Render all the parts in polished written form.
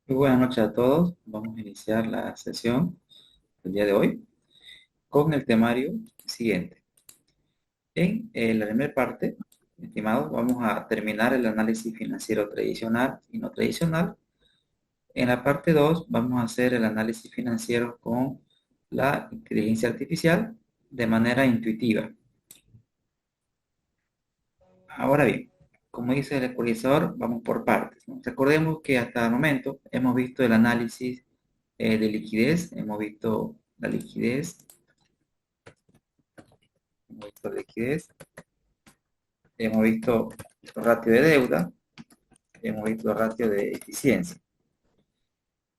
Muy buenas noches a todos. Vamos a iniciar la sesión del día de hoy con el temario siguiente. En la primera parte, estimados, vamos a terminar el análisis financiero tradicional y no tradicional. En la parte 2 vamos a hacer el análisis financiero con la inteligencia artificial de manera intuitiva. Ahora bien, como dice el ecualizador, vamos por partes, ¿no? Recordemos que hasta el momento hemos visto el análisis de liquidez, hemos visto la liquidez, hemos visto liquidez, hemos visto el ratio de deuda, hemos visto el ratio de eficiencia.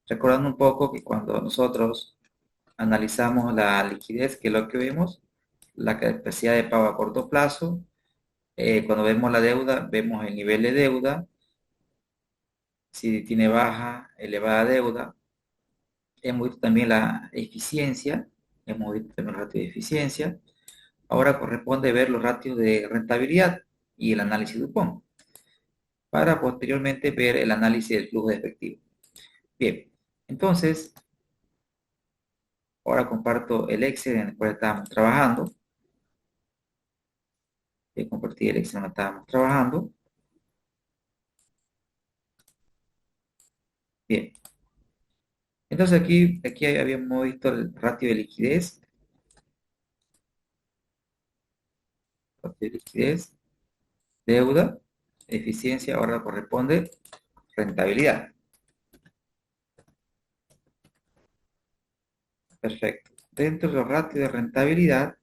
Recordando un poco que cuando nosotros analizamos la liquidez, que es lo que vemos, la capacidad de pago a corto plazo, cuando vemos la deuda, vemos el nivel de deuda, si tiene baja, elevada deuda. Hemos visto también la eficiencia, hemos visto también el ratio de eficiencia. Ahora corresponde ver los ratios de rentabilidad y el análisis Dupont, para posteriormente ver el análisis del flujo de efectivo. Bien, entonces, ahora comparto el Excel en el cual estábamos trabajando. Compartí el Excel en el que estábamos trabajando. Bien, entonces aquí habíamos visto el ratio de liquidez. Ratio de liquidez, deuda, eficiencia, ahora corresponde rentabilidad. Perfecto. Dentro de los ratios de rentabilidad,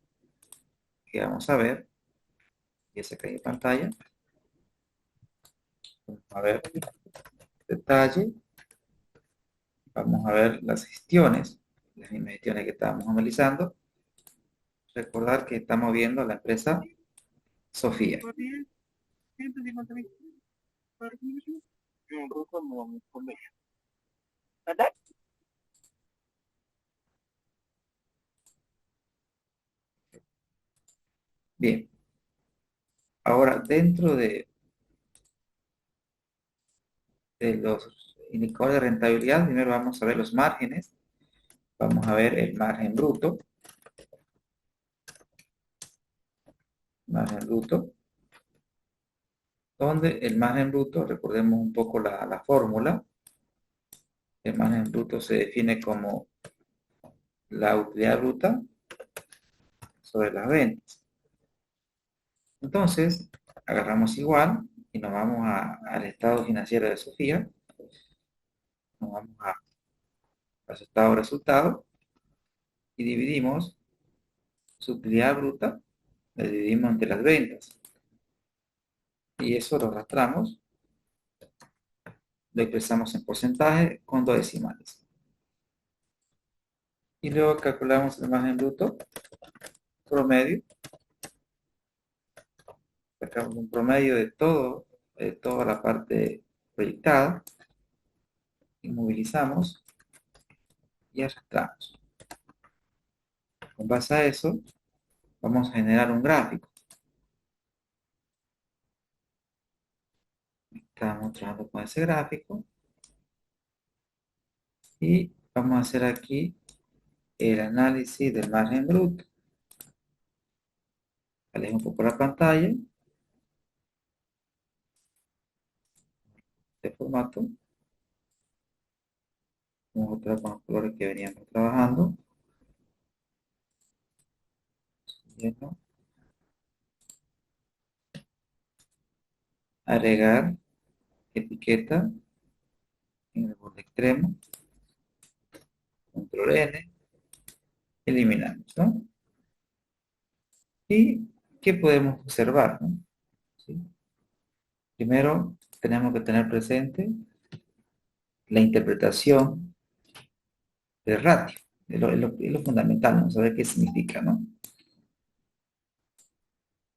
que vamos a ver, ya se cae de pantalla, vamos a ver detalle, vamos a ver las gestiones que estábamos analizando. Recordar que estamos viendo la empresa Sofía. Bien, ahora dentro de los indicadores de rentabilidad, primero vamos a ver los márgenes. Vamos a ver el margen bruto, donde el margen bruto, recordemos un poco la fórmula. El margen bruto se define como la utilidad bruta sobre las ventas. Entonces, agarramos igual y nos vamos al estado financiero de Sofía. Nos vamos a resultado y dividimos su utilidad bruta, la dividimos entre las ventas. Y eso lo arrastramos, lo expresamos en porcentaje con dos decimales. Y luego calculamos el margen bruto promedio. Sacamos un promedio de toda la parte proyectada. Inmovilizamos y arrastramos. Con base a eso, vamos a generar un gráfico. Estamos trabajando con ese gráfico. Y vamos a hacer aquí el análisis del margen bruto. Alejo un poco la pantalla. De formato. Vamos a operar con los colores que veníamos trabajando. Subiendo. Agregar etiqueta en el borde extremo. Control N. Eliminamos, ¿no? ¿Y qué podemos observar, ¿no? ¿Sí? Primero, tenemos que tener presente la interpretación del ratio. Es lo fundamental, ¿no? Saber qué significa, ¿no?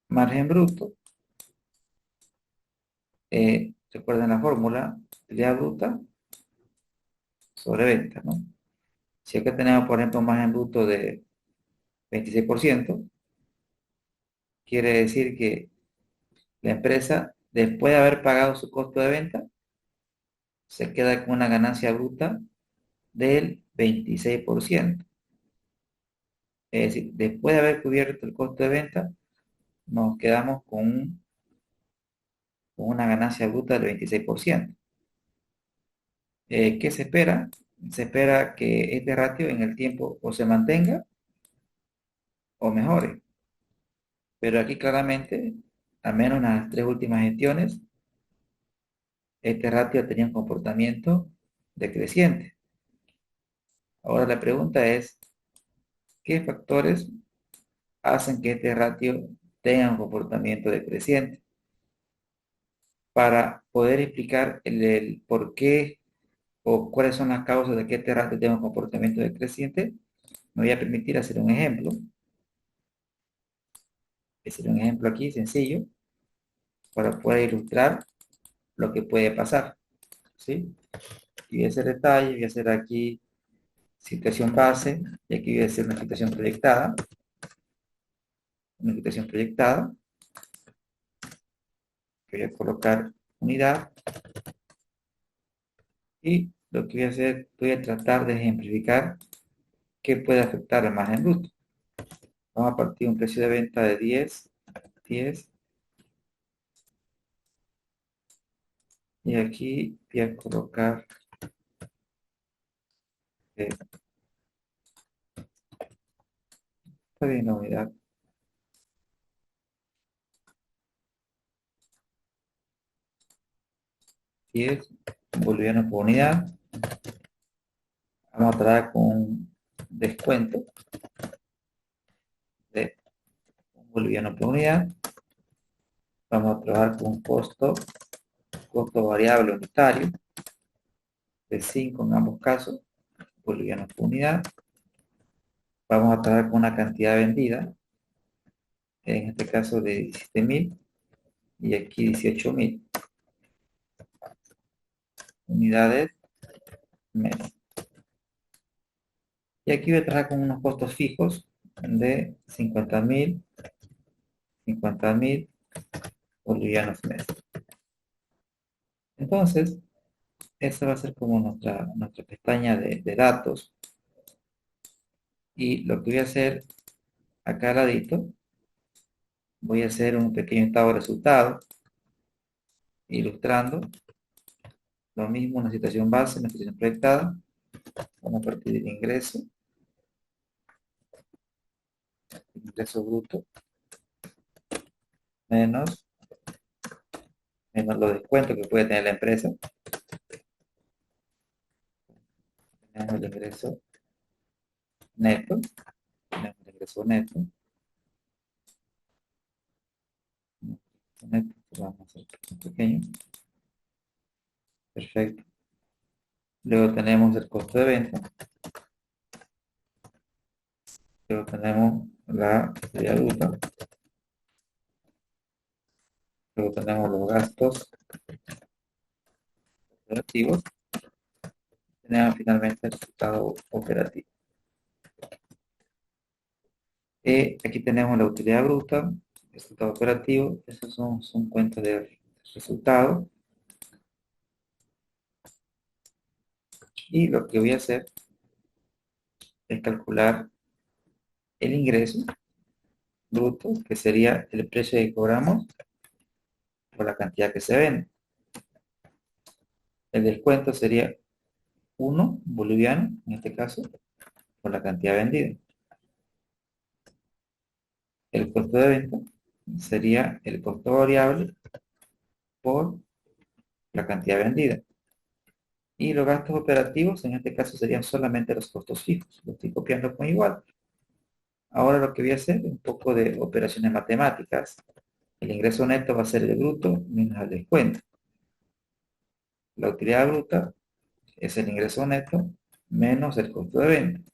Margen bruto. Recuerden la fórmula, utilidad bruta sobre venta, ¿no? Si acá tenemos, por ejemplo, un margen bruto de 26%, quiere decir que la empresa, después de haber pagado su costo de venta, se queda con una ganancia bruta del 26%. Es decir, después de haber cubierto el costo de venta, nos quedamos con una ganancia bruta del 26%. ¿Qué se espera? Se espera que este ratio en el tiempo o se mantenga o mejore. Pero aquí claramente, al menos en las tres últimas gestiones, este ratio tenía un comportamiento decreciente. Ahora la pregunta es, ¿qué factores hacen que este ratio tenga un comportamiento decreciente? Para poder explicar el por qué o cuáles son las causas de que este ratio tenga un comportamiento decreciente, me voy a permitir hacer un ejemplo. Hacer un ejemplo aquí sencillo para poder ilustrar lo que puede pasar. ¿Sí? Y voy a hacer detalle, voy a hacer aquí situación base, y aquí voy a hacer una situación proyectada. Una situación proyectada. Voy a colocar unidad. Y lo que voy a hacer, voy a tratar de ejemplificar qué puede afectar al margen bruto. Vamos a partir de un precio de venta de 10, 10. Y aquí voy a colocar está bien la unidad. 10 bolivianos por unidad. Vamos a tratar con un descuento de 1 boliviano por unidad. Vamos a trabajar con un costo variable unitario de 5 en ambos casos, bolivianos por unidad. Vamos a trabajar con una cantidad vendida, en este caso de 17.000 y aquí 18.000 unidades mes. Y aquí voy a trabajar con unos costos fijos de 50.000 bolivianos mes. Entonces, esa va a ser como nuestra pestaña de datos. Y lo que voy a hacer acá al ladito, voy a hacer un pequeño estado de resultado, ilustrando lo mismo, una situación base, una situación proyectada. Vamos a partir del ingreso bruto, menos los descuentos que puede tener la empresa. Tenemos el ingreso neto, vamos a hacer un pequeño, perfecto. Luego tenemos el costo de venta, luego tenemos la utilidad bruta, luego tenemos los gastos operativos, tenemos finalmente el resultado operativo. Aquí tenemos la utilidad bruta, el resultado operativo, esos son cuentas de resultado. Y lo que voy a hacer es calcular el ingreso bruto, que sería el precio que cobramos por la cantidad que se vende. El descuento sería 1 boliviano, en este caso, por la cantidad vendida. El costo de venta sería el costo variable por la cantidad vendida. Y los gastos operativos, en este caso, serían solamente los costos fijos. Lo estoy copiando con igual. Ahora lo que voy a hacer es un poco de operaciones matemáticas. El ingreso neto va a ser el bruto menos el descuento. La utilidad bruta es el ingreso neto menos el costo de venta.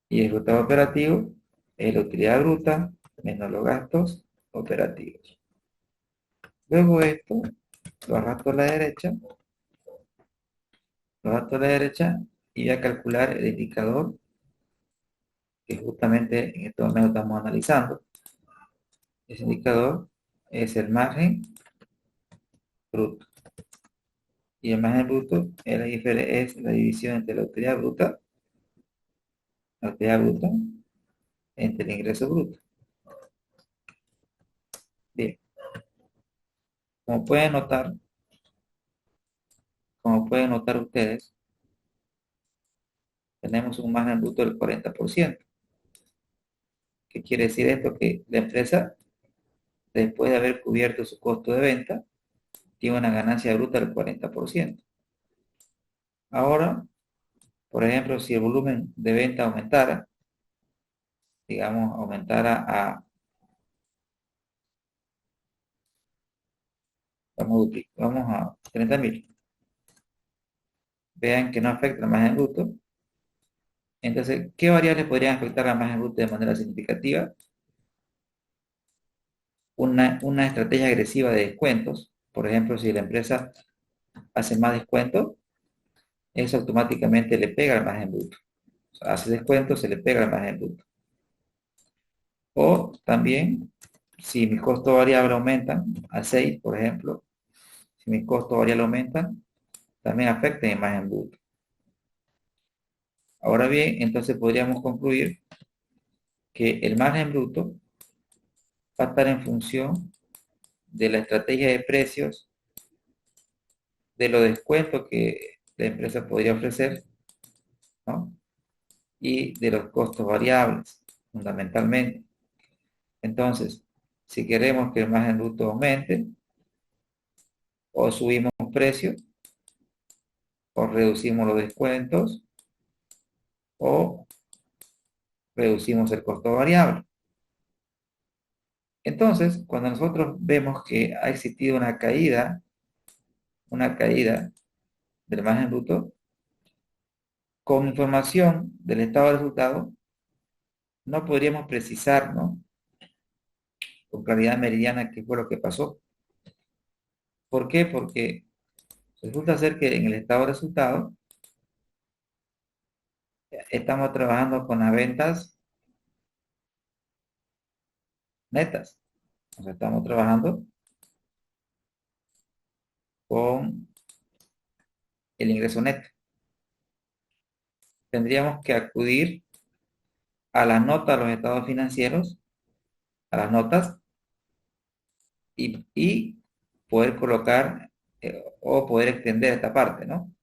Y el resultado operativo es la utilidad bruta menos los gastos operativos. Luego esto lo arrastro a la derecha, y voy a calcular el indicador que justamente en este momento estamos analizando. Ese indicador es el margen bruto. Y el margen bruto es la división entre la utilidad bruta entre el ingreso bruto. Bien, como pueden notar, como pueden notar ustedes, tenemos un margen bruto del 40%. ¿Qué quiere decir esto? Que la empresa, después de haber cubierto su costo de venta, tiene una ganancia bruta del 40%. Ahora, por ejemplo, si el volumen de venta aumentara, digamos, vamos a 30.000, vean que no afecta el margen bruto. Entonces, ¿qué variables podrían afectar al margen bruto de manera significativa? Una estrategia agresiva de descuentos. Por ejemplo, si la empresa hace más descuentos, eso automáticamente le pega al margen bruto. O sea, hace descuentos, se le pega al margen bruto. O también, si mi costo variable aumenta a 6, por ejemplo, si mi costo variable aumenta, también afecta mi margen bruto. Ahora bien, entonces podríamos concluir que el margen bruto va a estar en función de la estrategia de precios, de los descuentos que la empresa podría ofrecer, ¿no? Y de los costos variables, fundamentalmente. Entonces, si queremos que el margen bruto aumente, o subimos precios, o reducimos los descuentos, o reducimos el costo variable. Entonces, cuando nosotros vemos que ha existido una caída del margen bruto, con información del estado de resultados, no podríamos precisar, ¿no?, con claridad meridiana qué fue lo que pasó. ¿Por qué? Porque resulta ser que en el estado de resultados estamos trabajando con las ventas netas. O sea, estamos trabajando con el ingreso neto. Tendríamos que acudir a las notas de los estados financieros, a las notas, y poder colocar o poder extender esta parte, ¿no?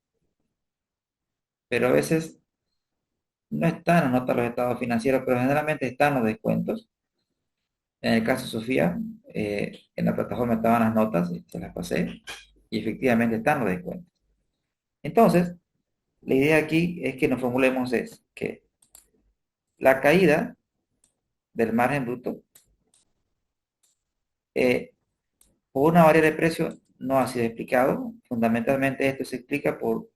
Pero a veces no están en notas los estados financieros, pero generalmente están los descuentos. En el caso de Sofía, en la plataforma estaban las notas, se las pasé, y efectivamente están los descuentos. Entonces, la idea aquí es que nos formulemos es que la caída del margen bruto por una variable de precio no ha sido explicado. Fundamentalmente esto se explica por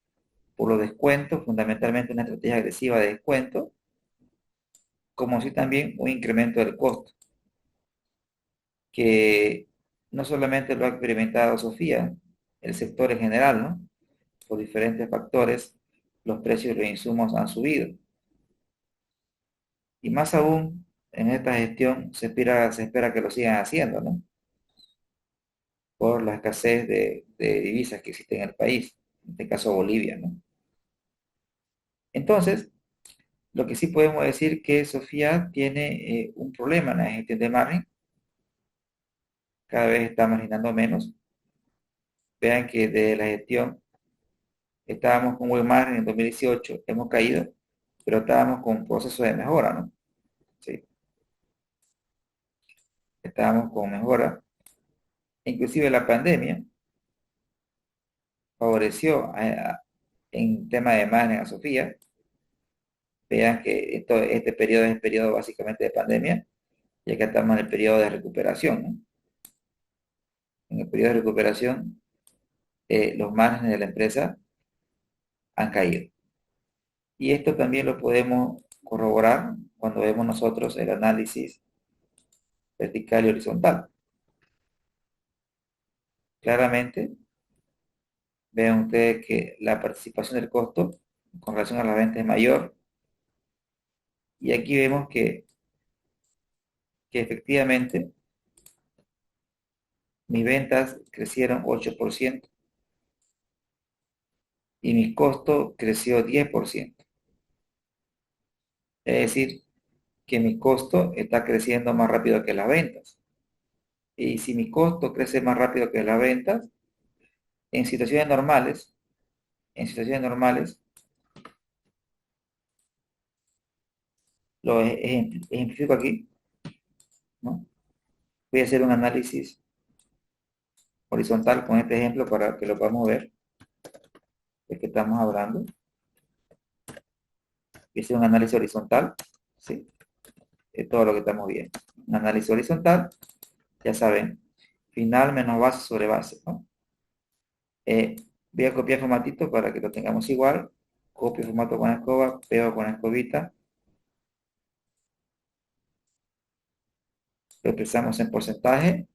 los descuentos, fundamentalmente una estrategia agresiva de descuento, como si también un incremento del costo, que no solamente lo ha experimentado Sofía, el sector en general, ¿no? Por diferentes factores, los precios de los insumos han subido. Y más aún, en esta gestión se espera que lo sigan haciendo, ¿no?, por la escasez de divisas que existe en el país, en este caso Bolivia, ¿no? Entonces, lo que sí podemos decir que Sofía tiene un problema en la gestión de margen, cada vez está marginando menos. Vean que de la gestión estábamos con buen margen en 2018, hemos caído, pero estábamos con un proceso de mejora, ¿no? Sí, estábamos con mejora. Inclusive la pandemia favoreció en tema de margen a Sofía. Vean que este periodo es el periodo básicamente de pandemia, ya que estamos en el periodo de recuperación, ¿no? En el periodo de recuperación, los márgenes de la empresa han caído. Y esto también lo podemos corroborar cuando vemos nosotros el análisis vertical y horizontal. Claramente, vean ustedes que la participación del costo con relación a la venta es mayor. Y aquí vemos que efectivamente mis ventas crecieron 8%, y mi costo creció 10%. Es decir, que mi costo está creciendo más rápido que las ventas. Y si mi costo crece más rápido que las ventas, en situaciones normales, en situaciones normales, lo ejemplifico aquí, ¿no? Voy a hacer un análisis horizontal con este ejemplo para que lo podamos ver de qué estamos hablando. Voy a hacer un análisis horizontal, ¿sí? De todo lo que estamos viendo. Un análisis horizontal, ya saben, final menos base sobre base, ¿no? Voy a copiar formatito para que lo tengamos igual. Copio formato con la escoba, pego con la escobita, lo expresamos en porcentaje,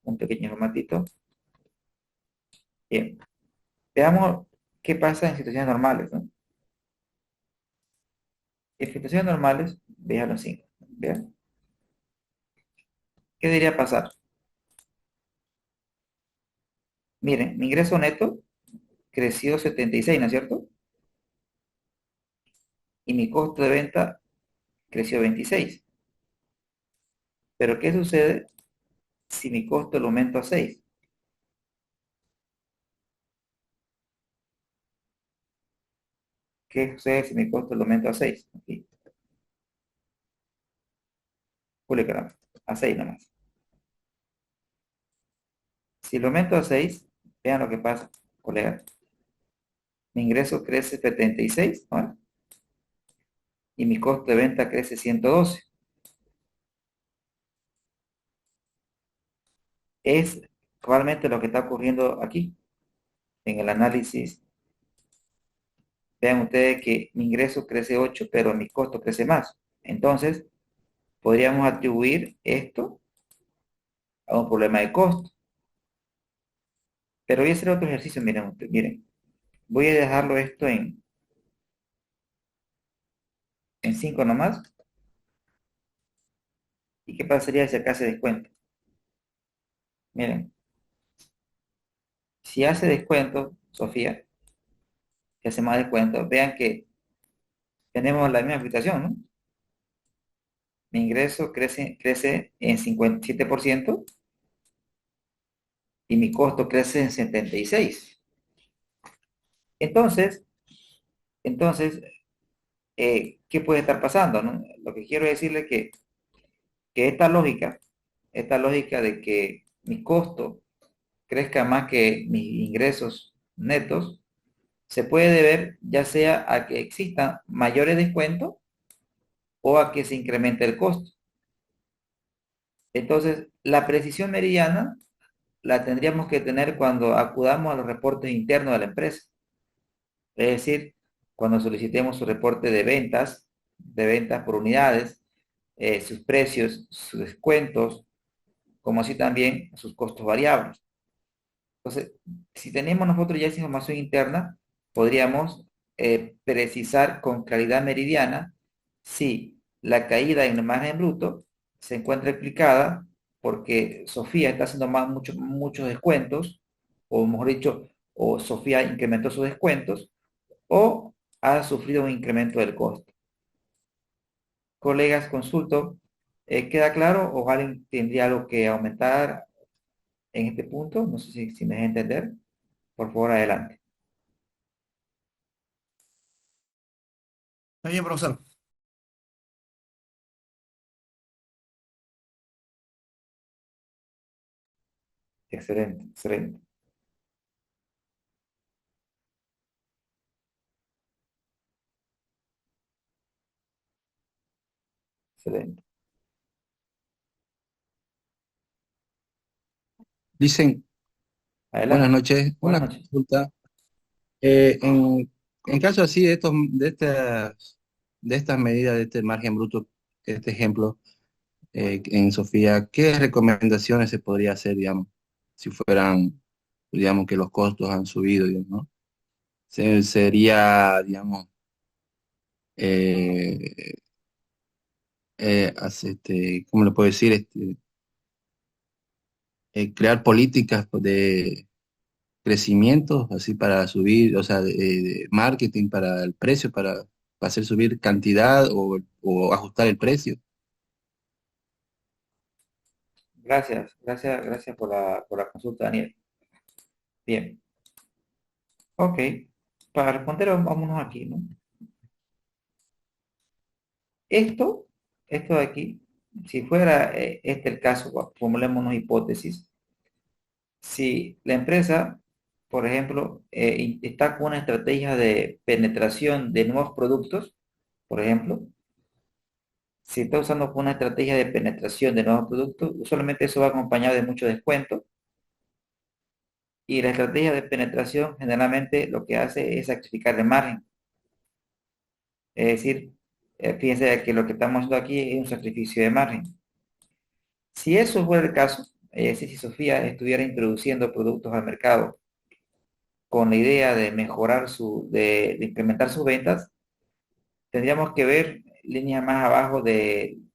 un pequeño formatito. Bien, veamos qué pasa en situaciones normales, ¿no? En situaciones normales, vean los 5. Vean, ¿qué debería pasar? Miren, mi ingreso neto creció 76, ¿no es cierto? Y mi costo de venta creció 26. Pero ¿qué sucede si mi costo lo aumento a 6? ¿Qué sucede si mi costo lo aumento a 6? Aquí, jule caramba, a 6 nomás. Si lo aumento a 6, vean lo que pasa, colegas. Mi ingreso crece 76, ¿no? Y mi costo de venta crece 112. Es probablemente lo que está ocurriendo aquí. En el análisis, vean ustedes que mi ingreso crece 8, pero mi costo crece más. Entonces, podríamos atribuir esto a un problema de costo. Pero voy a hacer otro ejercicio, miren, miren. Voy a dejarlo esto en 5 nomás. ¿Y qué pasaría si acá se descuenta? Miren, si hace descuento, Sofía, si hace más descuento, vean que tenemos la misma situación, ¿no? Mi ingreso crece en 57% y mi costo crece en 76. Entonces, entonces, ¿qué puede estar pasando, no? Lo que quiero decirle que esta lógica de que mi costo crezca más que mis ingresos netos, se puede deber ya sea a que existan mayores descuentos o a que se incremente el costo. Entonces, la precisión meridiana la tendríamos que tener cuando acudamos a los reportes internos de la empresa. Es decir, cuando solicitemos su reporte de ventas por unidades, sus precios, sus descuentos, como así también sus costos variables. Entonces, si tenemos nosotros ya esa información interna, podríamos precisar con claridad meridiana si la caída en el margen bruto se encuentra explicada porque Sofía está haciendo muchos descuentos, o mejor dicho, o Sofía incrementó sus descuentos, o ha sufrido un incremento del costo. Colegas, consulto, ¿queda claro o alguien tendría algo que aumentar en este punto? No sé si me deja entender. Por favor, adelante. Está bien, profesor. Excelente, excelente, excelente. Dicen, buenas Adelante. noches, Buenas una noches. consulta. En caso así de estas medidas, de este margen bruto, este ejemplo en Sofía, ¿qué recomendaciones se podría hacer, digamos, si fueran, digamos, que los costos han subido, digamos, ¿no? Sería, digamos, eh, ¿cómo le puedo decir? Crear políticas crecimientos así para subir, o sea, de marketing para el precio, para hacer subir cantidad o ajustar el precio. Gracias por la consulta, Daniel. Bien, ok. Para responder, vámonos aquí, ¿no? Esto, esto de aquí, si fuera este el caso, formulemos una hipótesis. Si la empresa, por ejemplo, está con una estrategia de penetración de nuevos productos, por ejemplo, si está usando una estrategia de penetración de nuevos productos, usualmente eso va acompañado de mucho descuento. Y la estrategia de penetración generalmente lo que hace es sacrificar el margen. Es decir, fíjense que lo que estamos haciendo aquí es un sacrificio de margen. Si eso fuera el caso, es decir, si Sofía estuviera introduciendo productos al mercado con la idea de mejorar de incrementar sus ventas, tendríamos que ver líneas más abajo del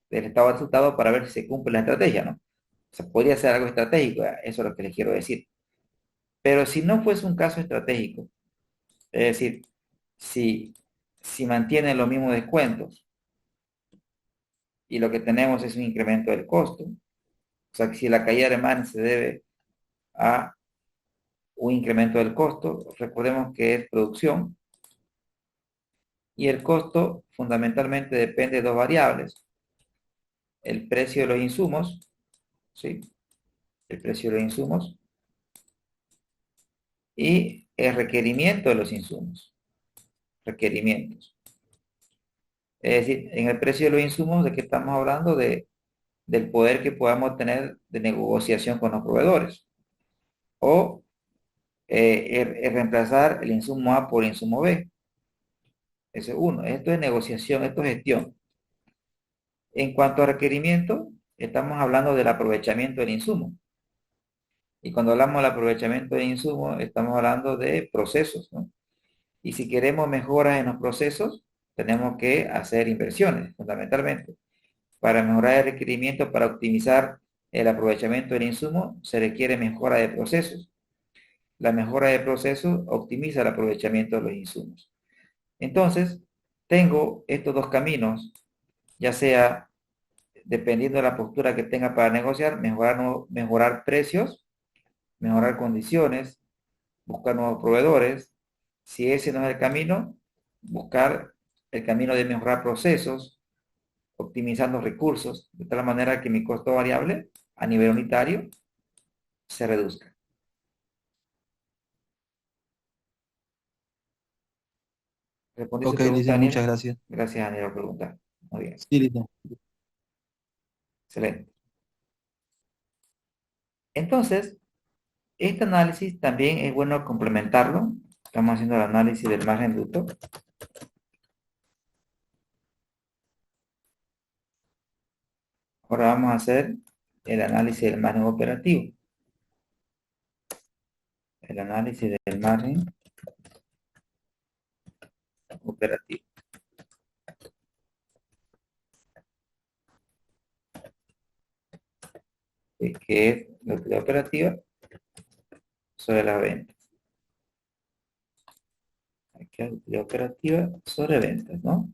estado de resultado para ver si se cumple la estrategia, ¿no? O sea, podría ser algo estratégico, eso es lo que les quiero decir. Pero si no fuese un caso estratégico, es decir, si, si mantienen los mismos descuentos y lo que tenemos es un incremento del costo, o sea, que si la caída de margen se debe a un incremento del costo, recordemos que es producción y el costo fundamentalmente depende de dos variables, el precio de los insumos, ¿sí? El precio de los insumos y el requerimiento de los insumos, requerimientos. Es decir, en el precio de los insumos, ¿de qué estamos hablando? Del poder que podamos tener de negociación con los proveedores. O reemplazar el insumo A por el insumo B. Ese es uno. Esto es negociación, esto es gestión. En cuanto a requerimiento, estamos hablando del aprovechamiento del insumo. Y cuando hablamos del aprovechamiento del insumo, estamos hablando de procesos, ¿no? Y si queremos mejoras en los procesos, tenemos que hacer inversiones, fundamentalmente. Para mejorar el requerimiento, para optimizar el aprovechamiento del insumo, se requiere mejora de procesos. La mejora de procesos optimiza el aprovechamiento de los insumos. Entonces, tengo estos dos caminos, ya sea dependiendo de la postura que tenga para negociar, mejorar precios, mejorar condiciones, buscar nuevos proveedores. Si ese no es el camino, buscar el camino de mejorar procesos, optimizando recursos, de tal manera que mi costo variable a nivel unitario se reduzca. ¿Respondí su Ok, pregunta, listo, muchas Daniel? gracias. Gracias, Daniel, por preguntar. Muy bien, Sí, listo. excelente. Entonces, este análisis también es bueno complementarlo. Estamos haciendo el análisis del margen bruto. Ahora vamos a hacer el análisis del margen operativo. El análisis del margen operativo. Que es la utilidad operativa sobre las ventas. Aquí es la utilidad operativa sobre ventas, ¿no?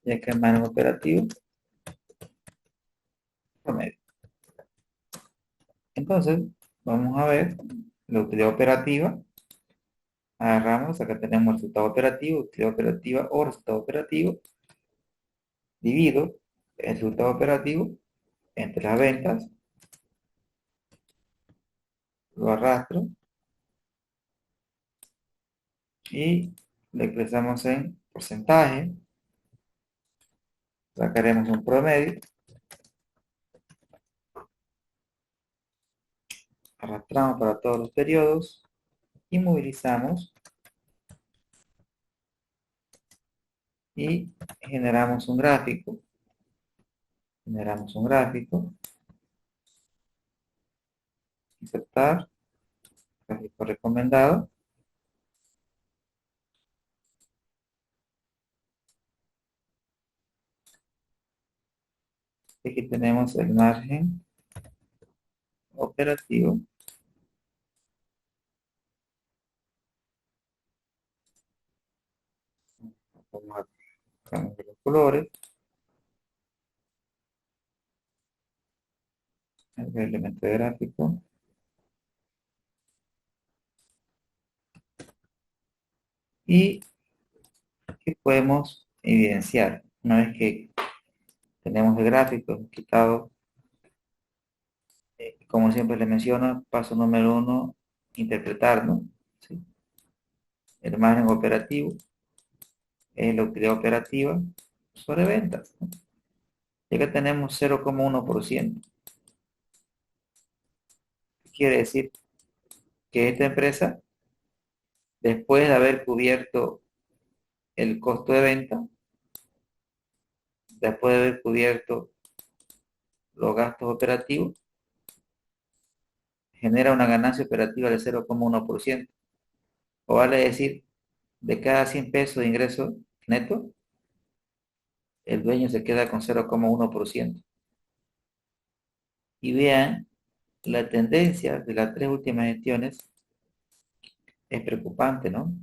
Y aquí el margen operativo promedio. Entonces, vamos a ver la utilidad operativa. Agarramos, acá tenemos resultado operativo, utilidad operativa o resultado operativo. Divido el resultado operativo entre las ventas, lo arrastro y lo expresamos en porcentaje. Sacaremos un promedio, arrastramos para todos los periodos y movilizamos y generamos un gráfico. Generamos un gráfico, insertar, gráfico recomendado. Aquí tenemos el margen operativo Vamos a cambiar los colores, el elemento de gráfico. Y que podemos evidenciar. Una vez que tenemos el gráfico quitado, como siempre le menciono, paso número uno, interpretar, ¿no? ¿Sí? El margen operativo es la utilidad operativa sobre ventas, ¿no? Ya que tenemos 0,1%. Quiere decir que esta empresa, después de haber cubierto el costo de venta, después de haber cubierto los gastos operativos, genera una ganancia operativa del 0,1%. O vale decir, de cada 100 pesos de ingreso neto, el dueño se queda con 0,1%. Y vean, la tendencia de las tres últimas gestiones es preocupante, ¿no?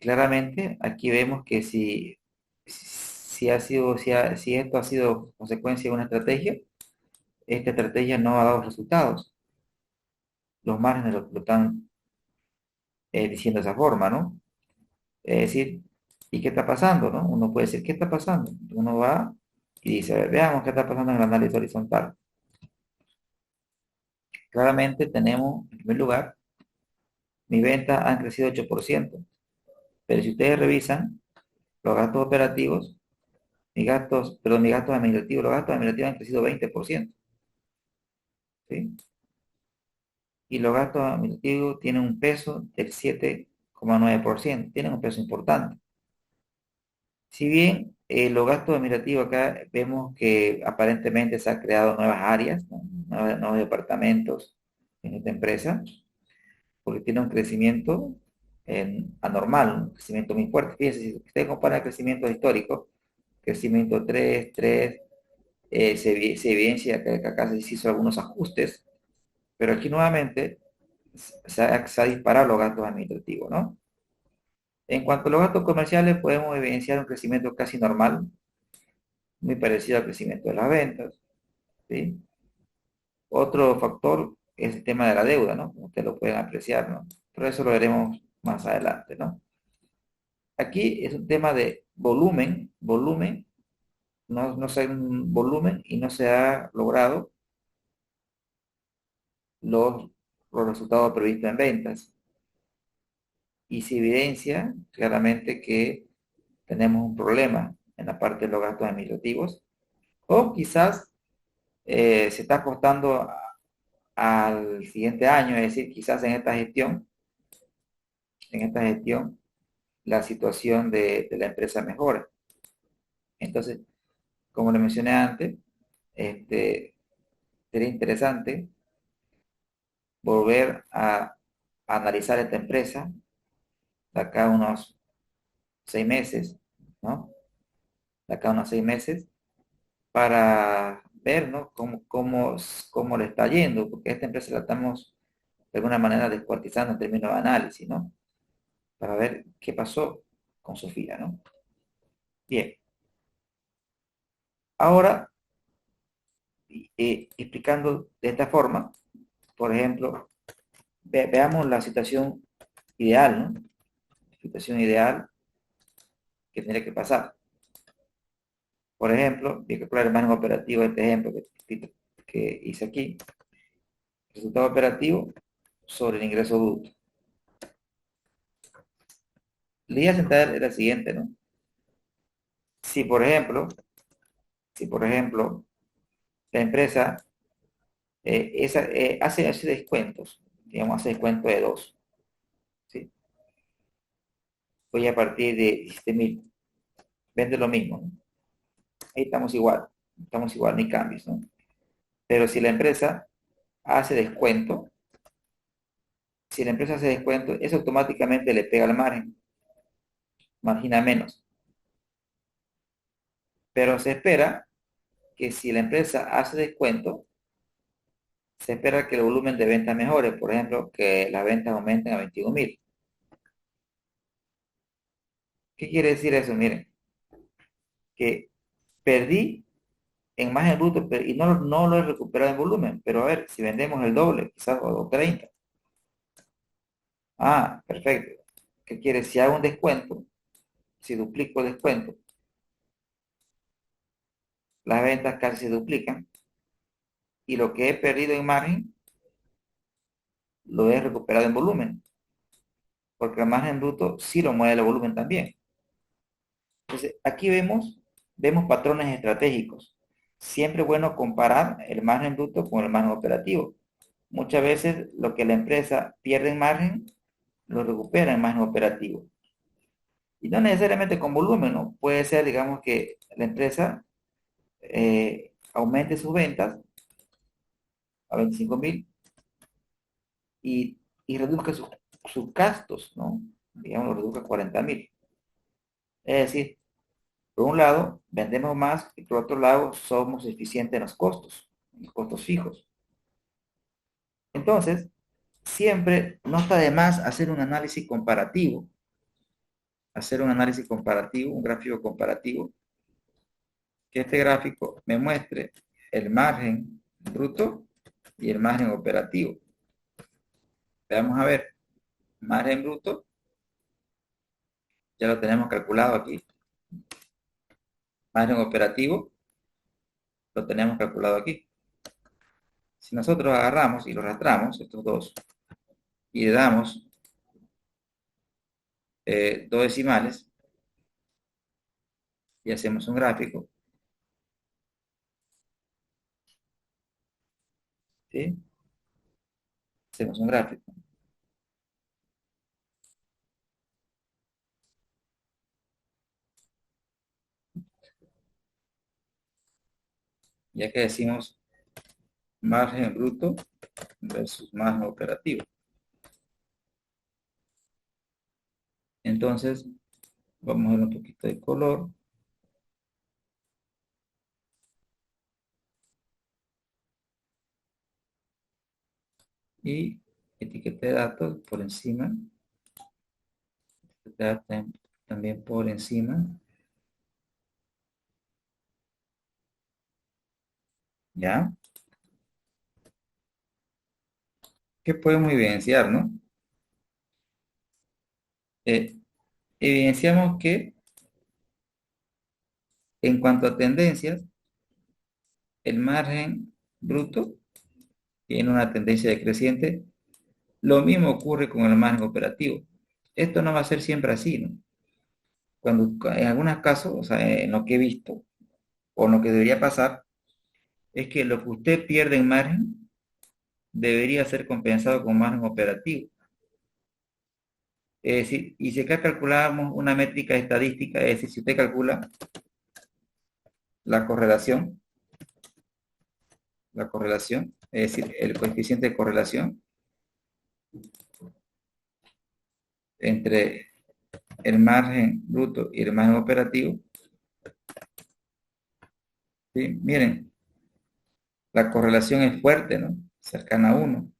Claramente, aquí vemos que si esto ha sido consecuencia de una estrategia, esta estrategia no ha dado resultados. Los márgenes lo están diciendo de esa forma, ¿no? Es decir, ¿y qué está pasando, no? Uno puede decir, ¿qué está pasando? Uno va y dice, a ver, veamos qué está pasando en el análisis horizontal. Claramente tenemos, en primer lugar, mis ventas han crecido 8%, pero si ustedes revisan los gastos operativos, mis gastos administrativos, los gastos administrativos han crecido 20%, ¿sí? Y los gastos administrativos tienen un peso del 7,9%, tienen un peso importante. Si bien los gastos administrativos acá vemos que aparentemente se han creado nuevas áreas, ¿no? Nuevos departamentos en esta empresa, porque tiene un crecimiento anormal, un crecimiento muy fuerte. Fíjense, si usted compara el crecimiento histórico, crecimiento 3, se evidencia que acá se hizo algunos ajustes, pero aquí nuevamente se ha disparado los gastos administrativos, ¿no? En cuanto a los gastos comerciales, podemos evidenciar un crecimiento casi normal, muy parecido al crecimiento de las ventas, ¿sí? Otro factor es el tema de la deuda, ¿no? Como ustedes lo pueden apreciar, ¿no? Pero eso lo veremos más adelante, ¿no? Aquí es un tema de volumen, no se un volumen y no se ha logrado los, los resultados previstos en ventas. Y se evidencia claramente que tenemos un problema en la parte de los gastos administrativos, o quizás se está apostando al siguiente año, es decir, quizás en esta gestión, la situación de la empresa mejora. Entonces, como le mencioné antes, sería interesante volver a analizar esta empresa de acá a unos 6 meses, ¿no? De acá a unos 6 meses, para ver, ¿no? Cómo le está yendo, porque esta empresa la estamos de alguna manera descuartizando en términos de análisis, ¿no? Para ver qué pasó con Sofía, ¿no? Bien, ahora explicando de esta forma, por ejemplo, veamos la situación ideal, ¿no? La situación ideal que tendría que pasar. Por ejemplo, voy a calcular el margen operativo de este ejemplo que hice aquí. Resultado operativo sobre el ingreso bruto. La idea central es la siguiente, ¿no? Si, por ejemplo, la empresa hace descuentos, digamos, hace descuento de 2, ¿sí? Voy a partir de 17.000, vende lo mismo, ¿no? Ahí estamos igual, ni cambios, ¿no? Pero si la empresa hace descuento, eso automáticamente le pega al margen, margina menos. Pero se espera que si la empresa hace descuento, se espera que el volumen de ventas mejore, por ejemplo, que las ventas aumenten a 21.000. ¿Qué quiere decir eso? Miren, que perdí en margen bruto y no lo he recuperado en volumen. Pero a ver, si vendemos el doble, quizás o 30. Ah, perfecto. ¿Qué quiere? Si hago un descuento, si duplico el descuento, las ventas casi se duplican y lo que he perdido en margen lo he recuperado en volumen, porque el margen bruto sí lo mueve el volumen también. Entonces, aquí vemos patrones estratégicos. Siempre es bueno comparar el margen bruto con el margen operativo. Muchas veces lo que la empresa pierde en margen, lo recupera en margen operativo. Y no necesariamente con volumen, ¿no? Puede ser, digamos, que la empresa aumente sus ventas a 25.000 y reduzca sus gastos, ¿no? Digamos, lo reduzca a 40.000. Es decir, por un lado, vendemos más y por otro lado, somos eficientes en los costos fijos. Entonces, siempre no está de más hacer un análisis comparativo, un gráfico comparativo, que este gráfico me muestre el margen bruto y el margen operativo. Vamos a ver, margen bruto, ya lo tenemos calculado aquí. Margen operativo, lo tenemos calculado aquí. Si nosotros agarramos y lo arrastramos, estos dos, y le damos dos decimales y hacemos un gráfico, ¿sí? Hacemos un gráfico. Ya que decimos margen bruto versus margen operativo. Entonces, vamos a ver un poquito de color. Y etiqueta de datos por encima. También por encima. ¿Ya? ¿Qué podemos evidenciar, no? Eh, Evidenciamos que en cuanto a tendencias, el margen bruto tiene una tendencia decreciente. Lo mismo ocurre con el margen operativo. Esto no va a ser siempre así, ¿no? En algunos casos, o sea, en lo que he visto, o lo que debería pasar, es que lo que usted pierde en margen debería ser compensado con margen operativo. Es decir, y si acá calculamos una métrica estadística, es decir, si usted calcula la correlación, es decir, el coeficiente de correlación entre el margen bruto y el margen operativo, ¿sí? Miren, la correlación es fuerte, ¿no? Cercana a 1.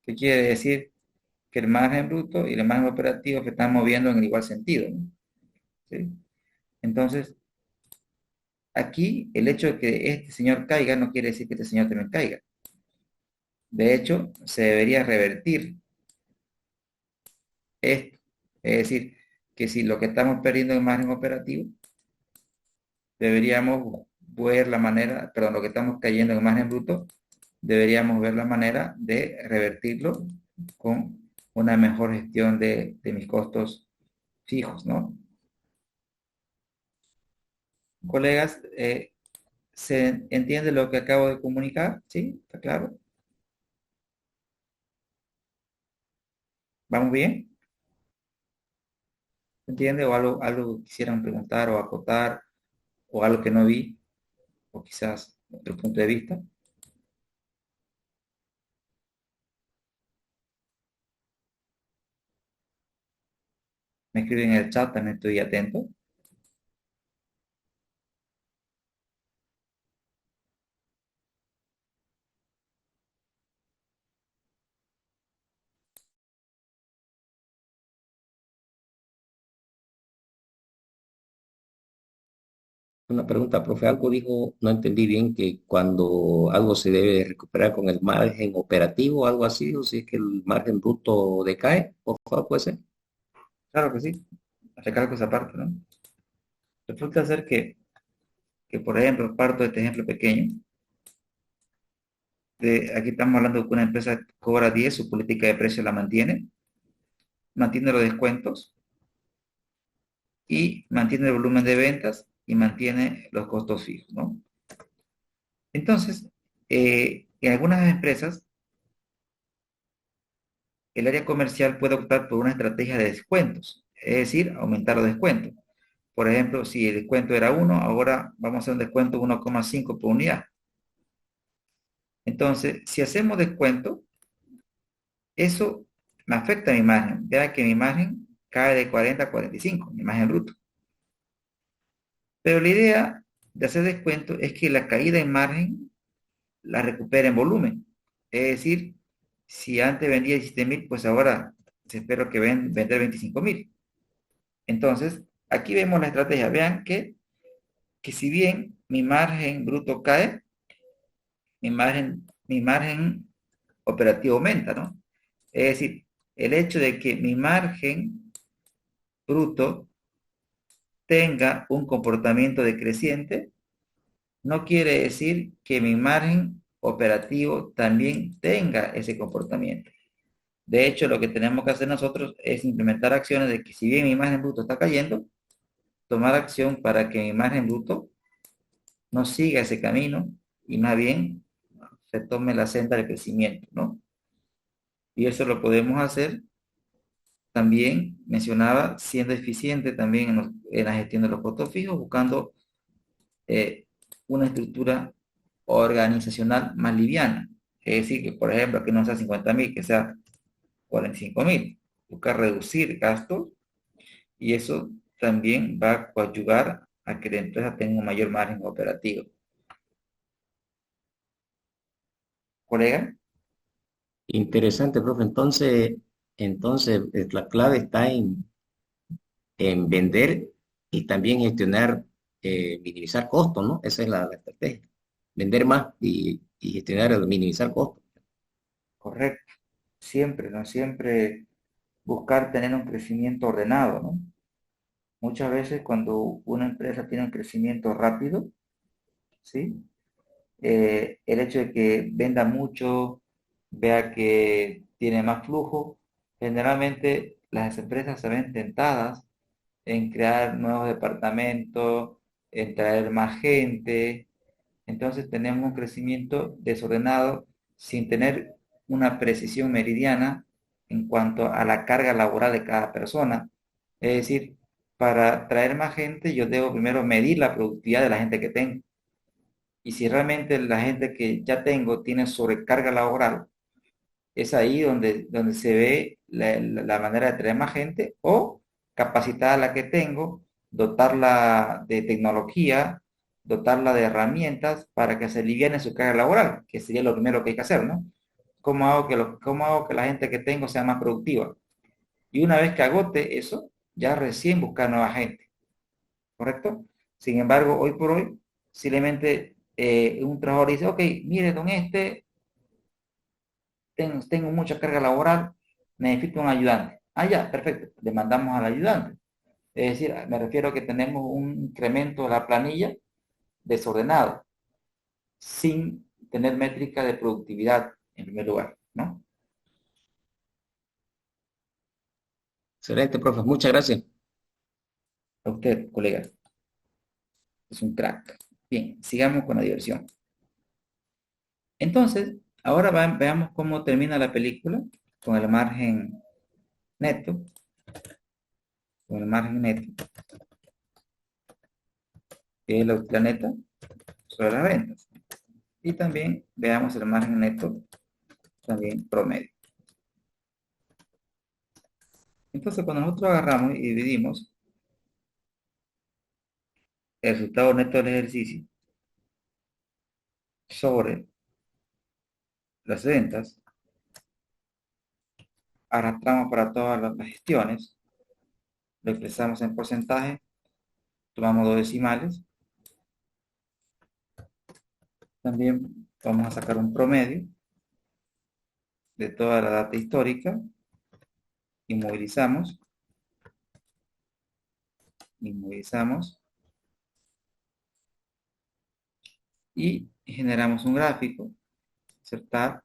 ¿Qué quiere decir? Que el margen bruto y el margen operativo se están moviendo en el igual sentido, ¿no? ¿Sí? Entonces, aquí el hecho de que este señor caiga no quiere decir que este señor también caiga. De hecho, se debería revertir esto. Es decir, que si lo que estamos perdiendo en margen operativo, deberíamos ver la manera, perdón, lo que estamos cayendo en margen bruto, deberíamos ver la manera de revertirlo con una mejor gestión de mis costos fijos, ¿no? Colegas, ¿se entiende lo que acabo de comunicar? ¿Sí? ¿Está claro? ¿Vamos bien? ¿Se entiende? ¿O algo quisieran preguntar o acotar o algo que no vi o quizás otro punto de vista? Me escriben en el chat, también estoy atento. Una pregunta, profe, algo dijo, no entendí bien, que cuando algo se debe de recuperar con el margen operativo, algo así, o si es que el margen bruto decae, por favor, puede ser. Claro que sí, recalco esa parte, ¿no? Resulta ser que, por ejemplo, parto de este ejemplo pequeño. Aquí estamos hablando de que una empresa cobra 10, su política de precio la mantiene los descuentos y mantiene el volumen de ventas y mantiene los costos fijos, ¿no? Entonces, en algunas empresas, el área comercial puede optar por una estrategia de descuentos, es decir, aumentar los descuentos. Por ejemplo, si el descuento era 1, ahora vamos a hacer un descuento de 1,5 por unidad. Entonces, si hacemos descuento, eso me afecta a mi imagen. Vea que mi imagen cae de 40 a 45, mi imagen bruta. Pero la idea de hacer descuento es que la caída en margen la recupere en volumen. Es decir, si antes vendía 17.000, pues ahora espero que vender 25.000. Entonces, aquí vemos la estrategia. Vean que si bien mi margen bruto cae, mi margen operativo aumenta, ¿no? Es decir, el hecho de que mi margen bruto tenga un comportamiento decreciente no quiere decir que mi margen operativo también tenga ese comportamiento. De hecho, lo que tenemos que hacer nosotros es implementar acciones de que si bien mi margen bruto está cayendo, tomar acción para que mi margen bruto no siga ese camino y más bien se tome la senda de crecimiento, ¿no? Y eso lo podemos hacer también, mencionaba, siendo eficiente también en la gestión de los costos fijos, buscando eh, una estructura organizacional más liviana. Es decir, que por ejemplo, que no sea 50.000, que sea 45.000. Buscar reducir gastos y eso también va a coadyuvar a que la empresa tenga un mayor margen operativo. ¿Colega? Interesante, profe. Entonces, la clave está en vender y también gestionar, minimizar costos, ¿no? Esa es la estrategia. Vender más y gestionar, minimizar costos. Correcto. Siempre, ¿no? Siempre buscar tener un crecimiento ordenado, ¿no? Muchas veces cuando una empresa tiene un crecimiento rápido, ¿sí? El hecho de que venda mucho, vea que tiene más flujo, generalmente las empresas se ven tentadas en crear nuevos departamentos, en traer más gente. Entonces tenemos un crecimiento desordenado sin tener una precisión meridiana en cuanto a la carga laboral de cada persona. Es decir, para traer más gente, yo debo primero medir la productividad de la gente que tengo. Y si realmente la gente que ya tengo tiene sobrecarga laboral, es ahí donde se ve la manera de traer más gente o capacitar a la que tengo, dotarla de tecnología, dotarla de herramientas para que se aliviane su carga laboral, que sería lo primero que hay que hacer, ¿no? ¿Cómo hago que la gente que tengo sea más productiva? Y una vez que agote eso, ya recién buscar nueva gente, ¿correcto? Sin embargo, hoy por hoy, simplemente un trabajador dice, ok, mire, don tengo mucha carga laboral, necesito un ayudante. Ah, ya, perfecto, le mandamos al ayudante. Es decir, me refiero a que tenemos un incremento de la planilla desordenado, sin tener métrica de productividad en primer lugar, ¿no? Excelente, profe. Muchas gracias. A usted, colega, es un crack. Bien, sigamos con la diversión. Entonces, ahora veamos cómo termina la película con el margen neto, con el margen neto, que es la utilidad neta sobre las ventas. Y también veamos el margen neto, también promedio. Entonces, cuando nosotros agarramos y dividimos el resultado neto del ejercicio sobre las ventas, arrastramos para todas las gestiones, lo expresamos en porcentaje, tomamos dos decimales También vamos a sacar un promedio de toda la data histórica. Inmovilizamos. Inmovilizamos. Y generamos un gráfico. Insertar.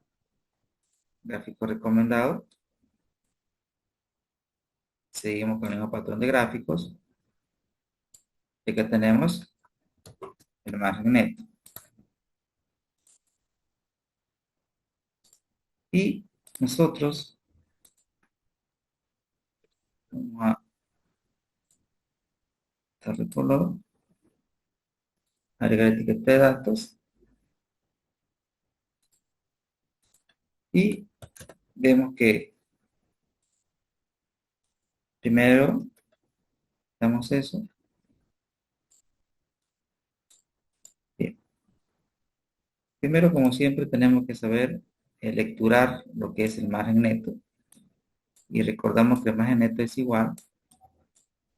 Gráfico recomendado. Seguimos con el mismo patrón de gráficos. Y acá tenemos el margen neto. Y nosotros vamos a darle color, agregar etiqueta de datos y vemos que primero damos eso. Bien. Primero, como siempre, tenemos que saber lecturar lo que es el margen neto. Y recordamos que el margen neto es igual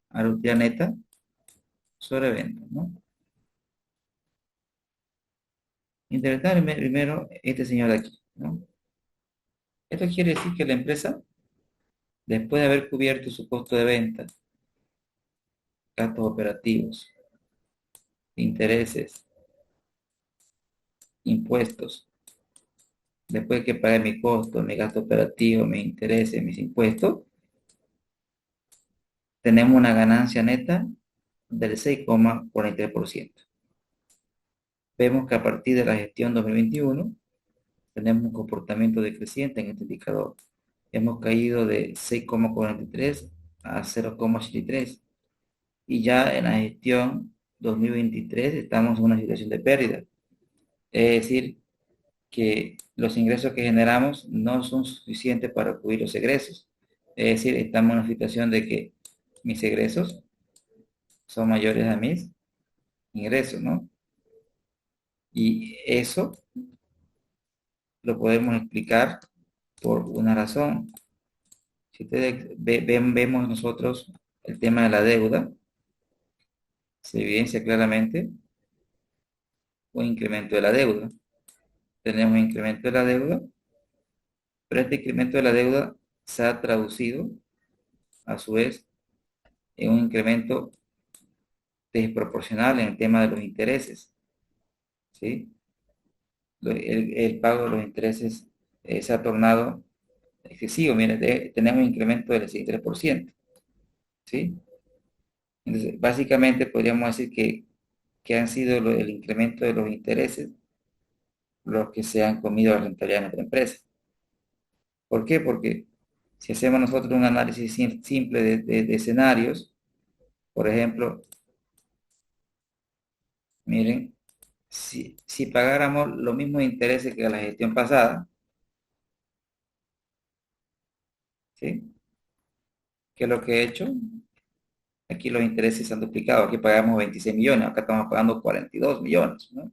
a la utilidad neta sobre venta, ¿no? Interpretar primero este señor de aquí, ¿no? Esto quiere decir que la empresa, después de haber cubierto su costo de venta, gastos operativos, intereses, impuestos, después que pague mi costo, mi gasto operativo, mis intereses, mis impuestos, tenemos una ganancia neta del 6,43%. Vemos que a partir de la gestión 2021 tenemos un comportamiento decreciente en este indicador. Hemos caído de 6,43 a 0,83 y ya en la gestión 2023 estamos en una situación de pérdida. Es decir, que los ingresos que generamos no son suficientes para cubrir los egresos. Es decir, estamos en una situación de que mis egresos son mayores a mis ingresos, ¿no? Y eso lo podemos explicar por una razón. Si ustedes vemos nosotros el tema de la deuda, se evidencia claramente un incremento de la deuda. Tenemos un incremento de la deuda, pero este incremento de la deuda se ha traducido a su vez en un incremento desproporcional en el tema de los intereses, ¿sí? El pago de los intereses se ha tornado excesivo. Miren, tenemos un incremento del 63%, ¿sí? Entonces, básicamente podríamos decir que han sido el incremento de los intereses los que se han comido la rentabilidad de nuestra empresa. ¿Por qué? Porque si hacemos nosotros un análisis simple de escenarios, por ejemplo, miren, si pagáramos los mismos intereses que la gestión pasada, ¿sí? ¿Qué es lo que he hecho? Aquí los intereses se han duplicado, aquí pagamos 26 millones, acá estamos pagando 42 millones, ¿no?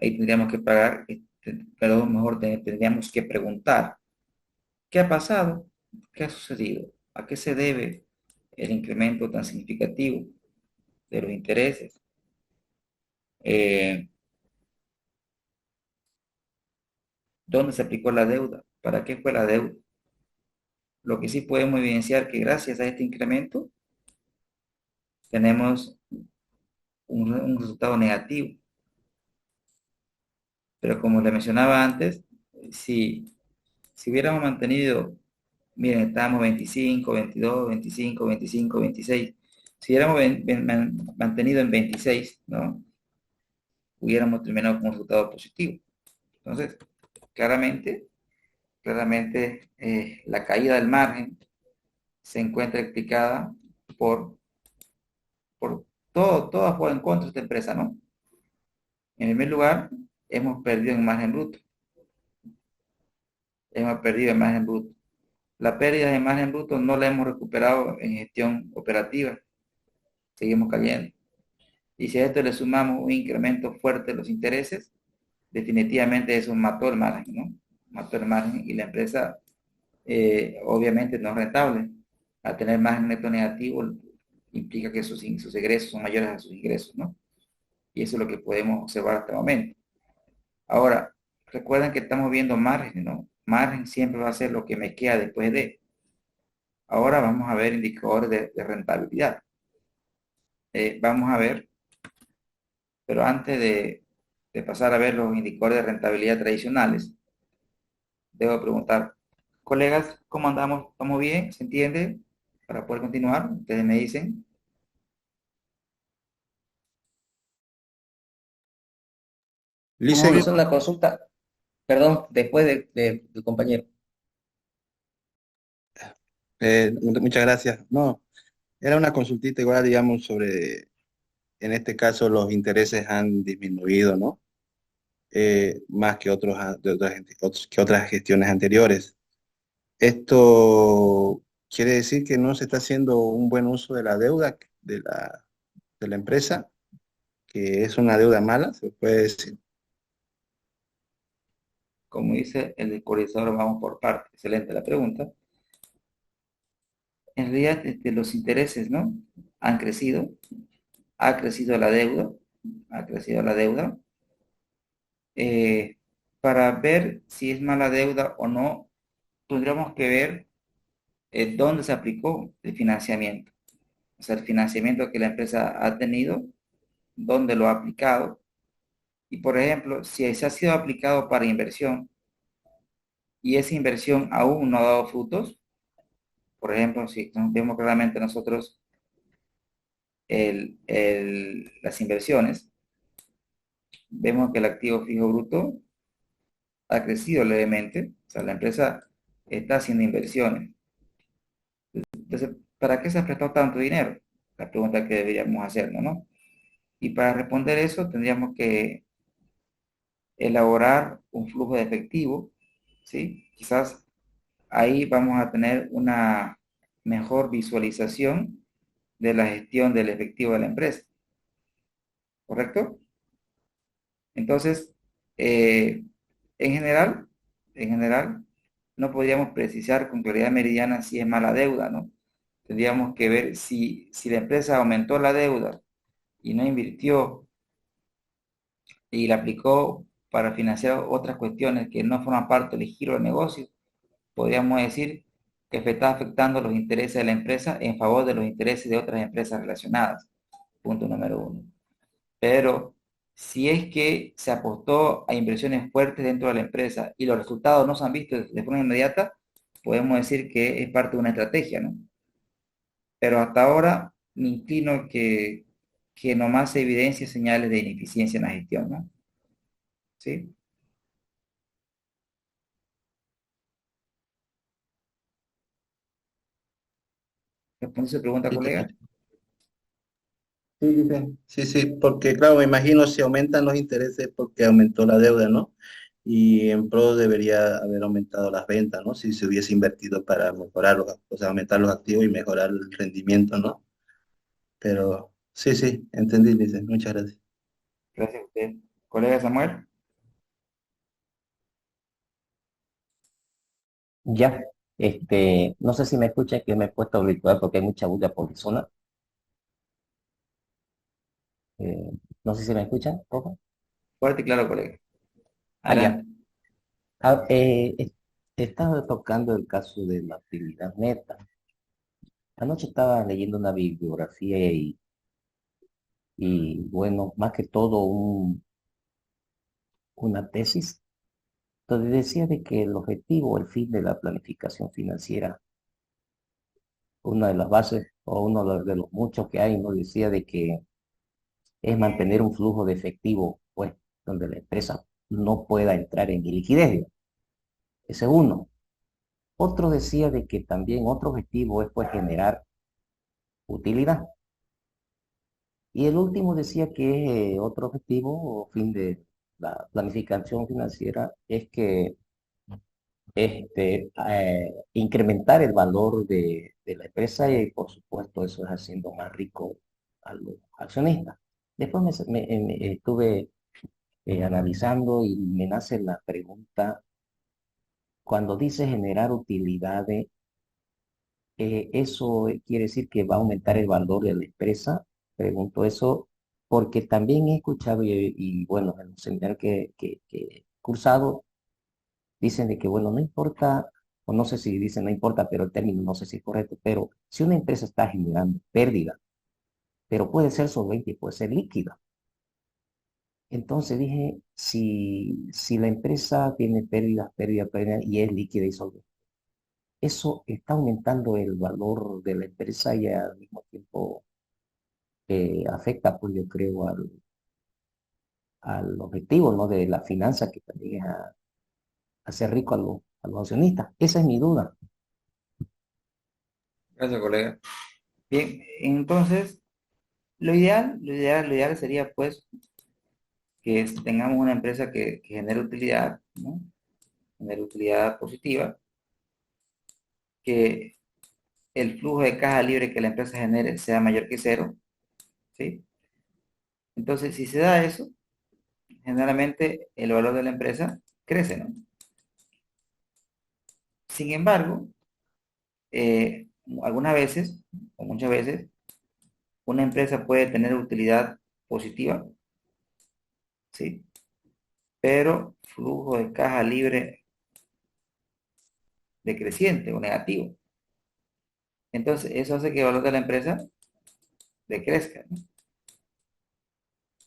Ahí tendríamos que pagar, pero mejor tendríamos que preguntar, ¿qué ha pasado? ¿Qué ha sucedido? ¿A qué se debe el incremento tan significativo de los intereses? ¿Dónde se aplicó la deuda? ¿Para qué fue la deuda? Lo que sí podemos evidenciar que gracias a este incremento tenemos un resultado negativo. Pero como le mencionaba antes, si hubiéramos mantenido, miren, estábamos 25, 22, 25, 25, 26. Si hubiéramos mantenido en 26, ¿no? Hubiéramos terminado con un resultado positivo. Entonces, claramente, la caída del margen se encuentra explicada por todo juega en contra de esta empresa, ¿no? En primer lugar, hemos perdido en margen bruto. Hemos perdido en margen bruto. La pérdida de margen bruto no la hemos recuperado en gestión operativa. Seguimos cayendo. Y si a esto le sumamos un incremento fuerte de los intereses, definitivamente eso mató el margen, ¿no? Mató el margen y la empresa obviamente no es rentable. Al tener margen neto negativo implica que sus egresos son mayores a sus ingresos, ¿no? Y eso es lo que podemos observar hasta el momento. Ahora, recuerden que estamos viendo margen, ¿no? Margen siempre va a ser lo que me queda después de. Ahora vamos a ver indicadores de rentabilidad. Vamos a ver, pero antes de pasar a ver los indicadores de rentabilidad tradicionales, debo preguntar, colegas, ¿cómo andamos? ¿Estamos bien? ¿Se entiende? Para poder continuar, ustedes me dicen. Luis, Muy bien. hacer una consulta, perdón, después del compañero. Muchas gracias. No, era una consultita igual, digamos, sobre, en este caso, los intereses han disminuido, ¿no? Más que que otras gestiones anteriores. Esto quiere decir que no se está haciendo un buen uso de la deuda de la empresa, que es una deuda mala, se puede decir. Como dice el descubrimiento, vamos por partes. Excelente la pregunta. En realidad, los intereses, ¿no? Han crecido, ha crecido la deuda, ha crecido la deuda. Eh, para ver si es mala deuda o no, tendríamos que ver dónde se aplicó el financiamiento. O sea, el financiamiento que la empresa ha tenido, dónde lo ha aplicado. Y por ejemplo, si se ha sido aplicado para inversión y esa inversión aún no ha dado frutos, por ejemplo, si vemos claramente nosotros las inversiones, vemos que el activo fijo bruto ha crecido levemente, o sea, la empresa está haciendo inversiones. Entonces, ¿para qué se ha prestado tanto dinero? La pregunta que deberíamos hacernos, ¿no? Y para responder eso, tendríamos que elaborar un flujo de efectivo, ¿sí? Quizás ahí vamos a tener una mejor visualización de la gestión del efectivo de la empresa, ¿correcto? Entonces, eh, en general, en general, no podríamos precisar con claridad meridiana si es mala deuda, ¿no? Tendríamos que ver si la empresa aumentó la deuda y no invirtió y la aplicó para financiar otras cuestiones que no forman parte del giro del negocio, podríamos decir que está afectando los intereses de la empresa en favor de los intereses de otras empresas relacionadas. Punto número uno. Pero si es que se apostó a inversiones fuertes dentro de la empresa y los resultados no se han visto de forma inmediata, podemos decir que es parte de una estrategia, ¿no? Pero hasta ahora me inclino que nomás se evidencia señales de ineficiencia en la gestión, ¿no? ¿Sí? ¿Responde su pregunta, Sí, te colega? escucho. Sí, dice. Sí, sí, porque claro, me imagino si aumentan los intereses porque aumentó la deuda, ¿no? Y en pro debería haber aumentado las ventas, ¿no? Si se hubiese invertido para mejorar o sea, aumentar los activos y mejorar el rendimiento, ¿no? Pero sí, sí, entendí, dice. Muchas gracias. Gracias a usted. Colega Samuel. Ya, no sé si me escucha, que me he puesto auricular porque hay mucha bulla por mi zona. Eh, no sé si me escuchan, poco. Fuerte y claro, colega. Ah, ya. Adelante. Ah, estaba tocando el caso de la actividad neta. Anoche estaba leyendo una bibliografía y bueno, más que todo una tesis, donde decía de que el objetivo, el fin de la planificación financiera, una de las bases o uno de los muchos que hay, ¿no? Decía de que es mantener un flujo de efectivo, pues, donde la empresa no pueda entrar en liquidez, digamos. Ese es uno. Otro decía de que también otro objetivo es, pues, generar utilidad. Y el último decía que otro objetivo o fin de la planificación financiera es que incrementar el valor de la empresa y por supuesto eso es haciendo más rico a los accionistas. Después me estuve analizando y me nace la pregunta, cuando dice generar utilidades, ¿eso quiere decir que va a aumentar el valor de la empresa? Pregunto eso. porque también he escuchado bueno, en los seminarios que he cursado, dicen de que, bueno, no importa, o no sé si dicen no importa, pero el término no sé si es correcto, pero si una empresa está generando pérdida, pero puede ser solvente y puede ser líquida. Entonces dije, si la empresa tiene pérdida, y es líquida y solvente, eso está aumentando el valor de la empresa y al mismo tiempo afecta, pues yo creo, al objetivo, ¿no? De la finanza, que también es hacer rico a los accionistas. Esa es mi duda. Gracias, colega. Bien, entonces, lo ideal sería, pues, que tengamos una empresa que genere utilidad, ¿no? Genere utilidad positiva, que el flujo de caja libre que la empresa genere sea mayor que cero, ¿sí? Entonces, si se da eso, generalmente el valor de la empresa crece, ¿no? Sin embargo, algunas veces, o muchas veces, una empresa puede tener utilidad positiva, ¿sí? Pero flujo de caja libre decreciente o negativo. Entonces, eso hace que el valor de la empresa decrezca, ¿no?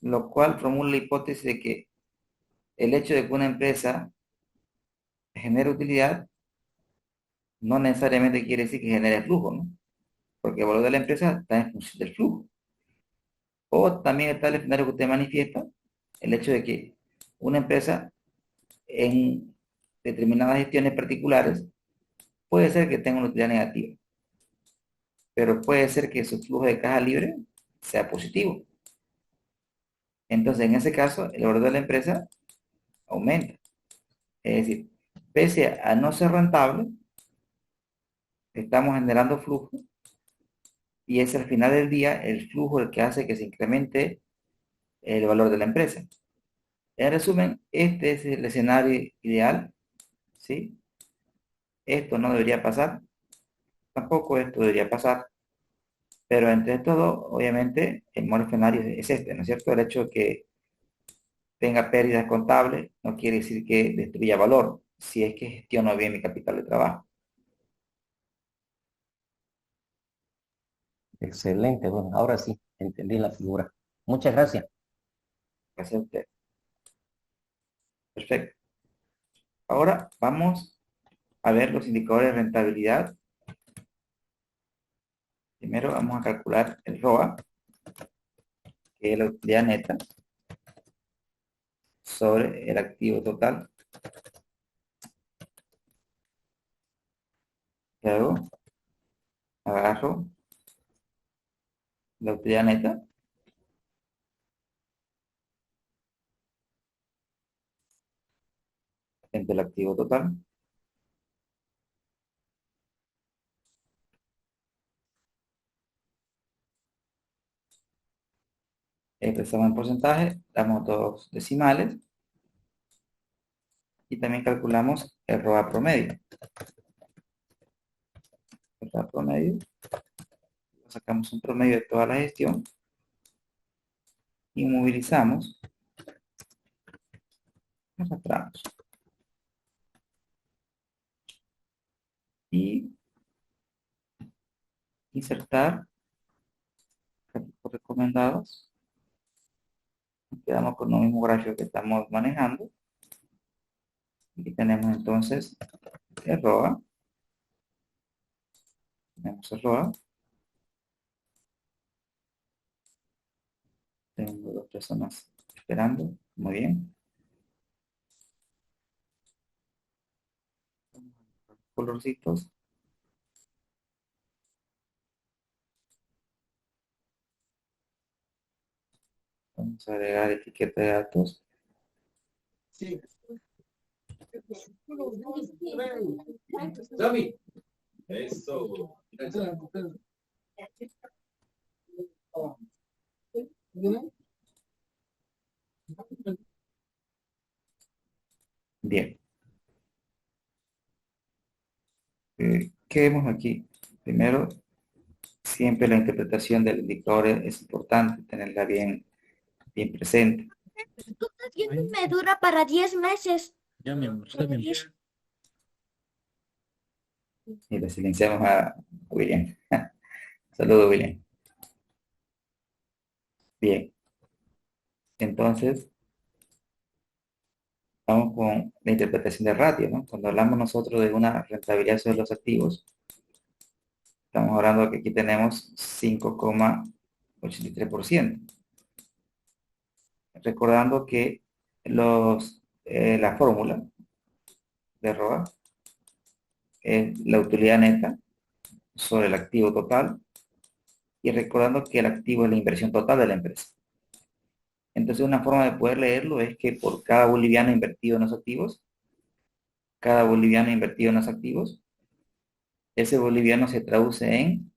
Lo cual formula la hipótesis de que el hecho de que una empresa genere utilidad no necesariamente quiere decir que genere flujo, ¿no? Porque el valor de la empresa está en función del flujo. O también está el escenario que usted manifiesta, el hecho de que una empresa en determinadas gestiones particulares puede ser que tenga una utilidad negativa, pero puede ser que su flujo de caja libre sea positivo. Entonces, en ese caso, el valor de la empresa aumenta. Es decir, pese a no ser rentable, estamos generando flujo y es al final del día el flujo el que hace que se incremente el valor de la empresa. En resumen, este es el escenario ideal, ¿sí? Esto no debería pasar, tampoco esto debería pasar, pero entre todo, obviamente, el mejor escenario es este, ¿no es cierto? El hecho de que tenga pérdidas contables no quiere decir que destruya valor, si es que gestiono bien mi capital de trabajo. Excelente. Bueno, ahora sí, entendí la figura. Muchas gracias. Gracias a usted. Perfecto. Ahora vamos a ver los indicadores de rentabilidad. Primero vamos a calcular el ROA, que es la utilidad neta, sobre el activo total. Luego agarro la utilidad neta entre el activo total. Expresamos en porcentaje, damos dos decimales y también calculamos el ROA promedio. El ROA promedio, sacamos un promedio de toda la gestión y movilizamos, arrastramos y insertar gráficos recomendados. Quedamos con el mismo gráfico que estamos manejando. Aquí tenemos entonces el ROA. Tenemos el ROA. Tengo dos personas esperando. Muy bien. Colorcitos. Vamos a agregar etiqueta de datos. Sí. Dami. Eso. Bien. ¿Qué vemos aquí? Primero, siempre la interpretación del indicador es importante, tenerla bien bien presente. Tú estás viendo me dura para 10 meses. Ya, mi amor, está Para bien. 10. Y le silenciamos a William. Saludos, William. Bien, entonces vamos con la interpretación de ratio, ¿no? Cuando hablamos nosotros de una rentabilidad sobre los activos, estamos hablando que aquí tenemos 5,83%. Recordando que la fórmula de ROA es la utilidad neta sobre el activo total, y recordando que el activo es la inversión total de la empresa. Entonces, una forma de poder leerlo es que por cada boliviano invertido en los activos, ese boliviano se traduce en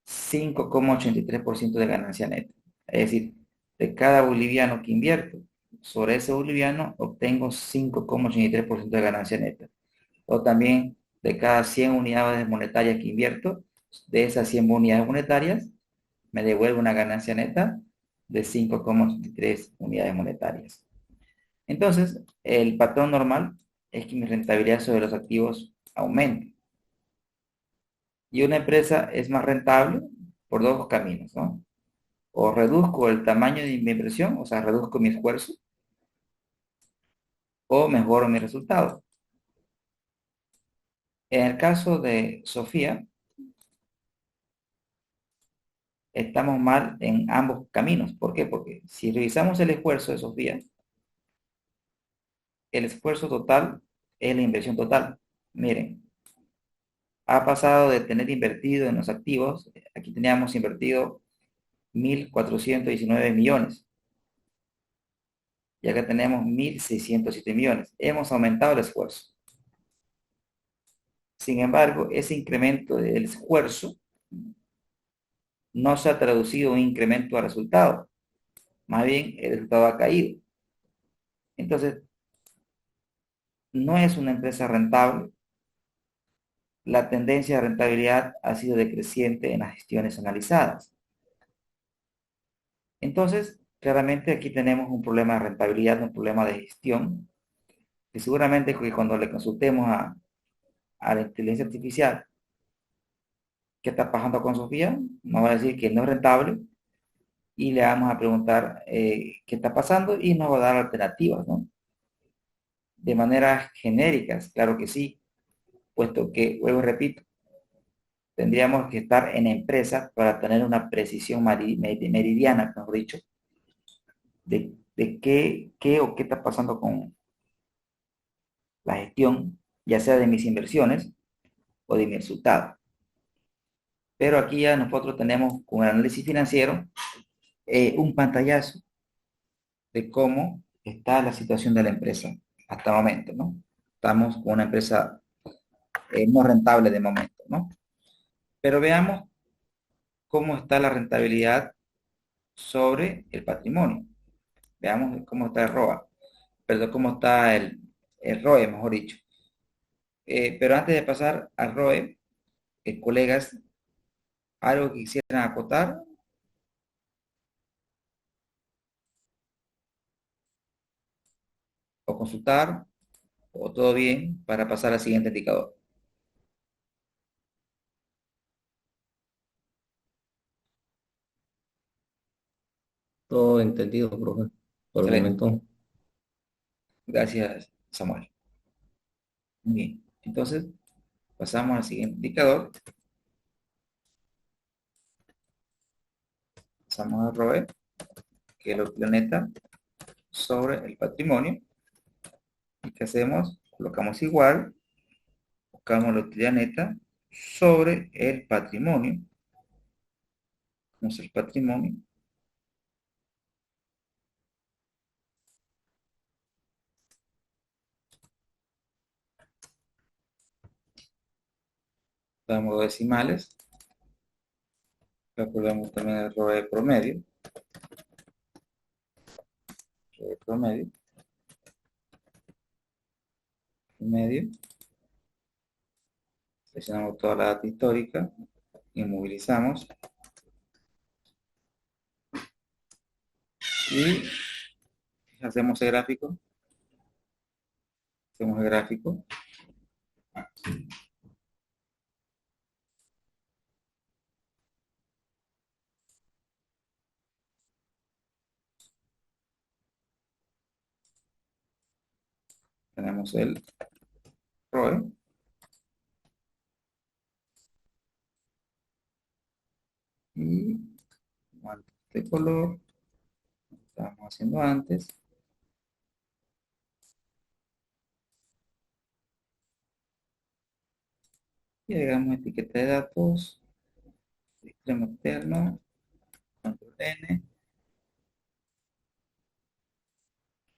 5,83% de ganancia neta. Es decir, de cada boliviano que invierto sobre ese boliviano, obtengo 5,83% de ganancia neta. O también de cada 100 unidades monetarias que invierto, de esas 100 unidades monetarias, me devuelve una ganancia neta de 5,83 unidades monetarias. Entonces, el patrón normal es que mi rentabilidad sobre los activos aumente. Y una empresa es más rentable por dos caminos, ¿no? O reduzco el tamaño de mi inversión, o sea, reduzco mi esfuerzo, o mejoro mi resultado. En el caso de Sofía, estamos mal en ambos caminos. ¿Por qué? Porque si revisamos el esfuerzo de Sofía, el esfuerzo total es la inversión total. Miren, ha pasado de tener invertido en los activos, aquí teníamos invertido 1.419 millones, y acá tenemos 1.607 millones. Hemos aumentado el esfuerzo. Sin embargo, ese incremento del esfuerzo no se ha traducido en un incremento de resultado. Más bien, el resultado ha caído. Entonces, no es una empresa rentable. La tendencia de rentabilidad ha sido decreciente en las gestiones analizadas. Entonces, claramente aquí tenemos un problema de rentabilidad, un problema de gestión, que seguramente que cuando le consultemos a la inteligencia artificial qué está pasando con Sofía, nos va a decir que no es rentable, y le vamos a preguntar qué está pasando, y nos va a dar alternativas, ¿no? De maneras genéricas, claro que sí, puesto que, vuelvo y repito, tendríamos que estar en empresa para tener una precisión meridiana, mejor dicho, de qué o qué está pasando con la gestión, ya sea de mis inversiones o de mi resultado. Pero aquí ya nosotros tenemos con el análisis financiero un pantallazo de cómo está la situación de la empresa hasta el momento, ¿no? Estamos con una empresa no rentable de momento, ¿no? Pero veamos cómo está la rentabilidad sobre el patrimonio. Veamos cómo está el ROA, perdón, cómo está el ROE, mejor dicho. Pero antes de pasar al ROE, colegas, algo que quisieran acotar o consultar, o todo bien para pasar al siguiente indicador. Todo entendido, profe, por el Excelente. momento. Gracias, Samuel. Muy bien. Entonces, pasamos al siguiente indicador. Pasamos al ROE, que es el planeta sobre el patrimonio. ¿Y qué hacemos? Colocamos igual, buscamos la utilidad neta sobre el patrimonio. Vamos al patrimonio. Damos dos decimales. Calculamos también el ROE promedio. ROE promedio. Promedio. Seleccionamos toda la data histórica. Inmovilizamos. Y hacemos el gráfico. Hacemos el gráfico. Tenemos el ROE. Y de color, estábamos haciendo antes. Y agregamos etiqueta de datos, extremo externo, control N.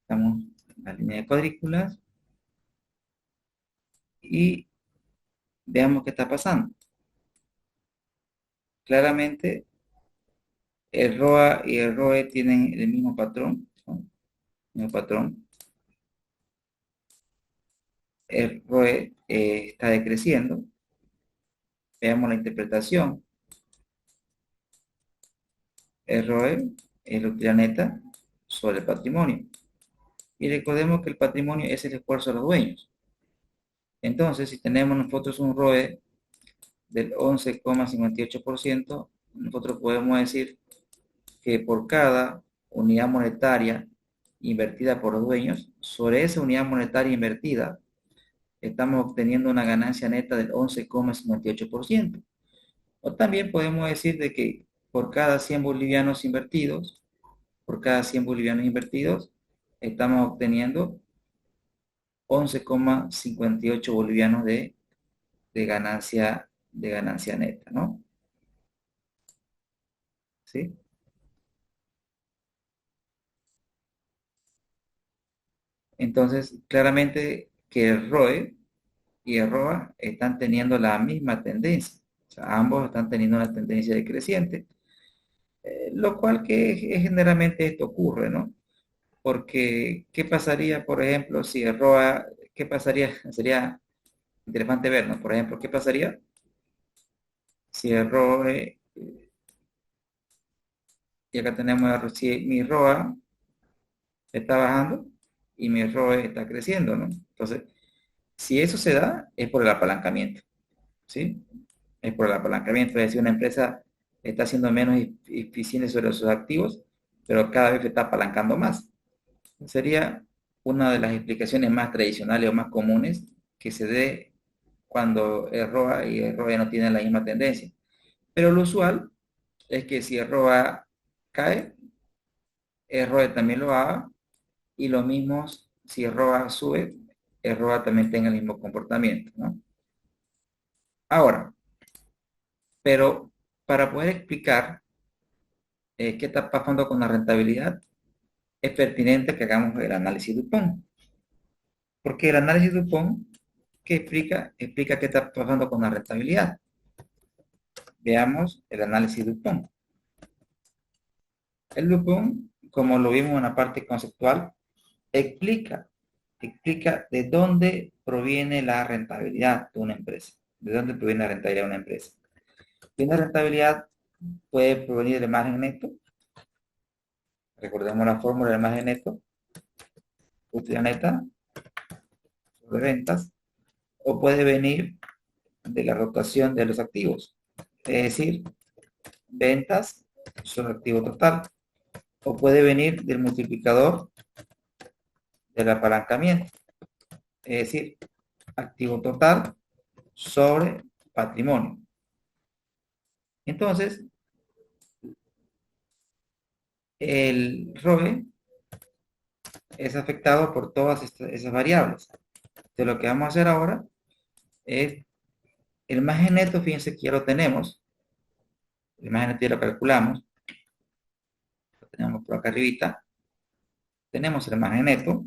Estamos en la línea de cuadrículas. Y veamos qué está pasando. Claramente, el ROA y el ROE tienen el mismo patrón, ¿no? El mismo patrón. El ROE está decreciendo. Veamos la interpretación. El ROE es la utilidad neta sobre el patrimonio. Y recordemos que el patrimonio es el esfuerzo de los dueños. Entonces, si tenemos nosotros un ROE del 11,58%, nosotros podemos decir que por cada unidad monetaria invertida por los dueños, sobre esa unidad monetaria invertida, estamos obteniendo una ganancia neta del 11,58%. O también podemos decir de que por cada 100 bolivianos invertidos, estamos obteniendo 11,58 bolivianos de ganancia neta, ¿no? ¿Sí? Entonces, claramente que el ROE y el ROA están teniendo la misma tendencia. O sea, ambos están teniendo una tendencia decreciente. Lo cual que generalmente esto ocurre, ¿no? Porque, ¿qué pasaría, por ejemplo, si el ROA, qué pasaría? Sería interesante ver, ¿no? Por ejemplo, ¿qué pasaría si el ROE, y acá tenemos, si mi ROA está bajando y mi ROE está creciendo, ¿no? Entonces, si eso se da, es por el apalancamiento, ¿sí? Es por el apalancamiento, es decir, una empresa está siendo menos eficiente sobre sus activos, pero cada vez está apalancando más. Sería una de las explicaciones más tradicionales o más comunes que se dé cuando el ROA y el ROE no tienen la misma tendencia. Pero lo usual es que si el ROA cae, el ROE también lo haga, y lo mismo si el ROA sube, el ROA también tenga el mismo comportamiento, ¿no? Ahora, pero para poder explicar qué está pasando con la rentabilidad, es pertinente que hagamos el análisis Dupont. Porque el análisis Dupont, ¿qué explica? Explica qué está pasando con la rentabilidad. Veamos el análisis Dupont. El Dupont, como lo vimos en la parte conceptual, explica de dónde proviene la rentabilidad de una empresa. ¿De dónde proviene la rentabilidad de una empresa? Y una rentabilidad puede provenir del margen neto. Recordemos la fórmula del margen neto. Utilidad neta sobre ventas. O puede venir de la rotación de los activos. Es decir, ventas sobre activo total. O puede venir del multiplicador del apalancamiento. Es decir, activo total sobre patrimonio. Entonces, el ROE es afectado por todas esas variables. Entonces, lo que vamos a hacer ahora es el margen neto. Fíjense que ya lo tenemos. El margen neto ya lo calculamos. Lo tenemos por acá arribita. Tenemos el margen neto.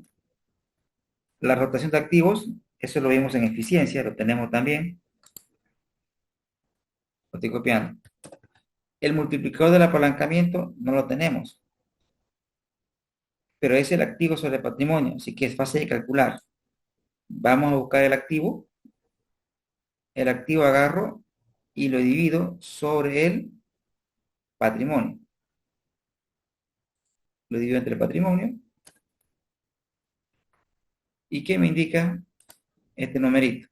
La rotación de activos, eso lo vimos en eficiencia, lo tenemos también. Lo estoy copiando. El multiplicador del apalancamiento no lo tenemos, pero es el activo sobre el patrimonio, así que es fácil de calcular. Vamos a buscar el activo agarro y lo divido sobre el patrimonio. lo divido entre el patrimonio. ¿Y qué me indica este numerito?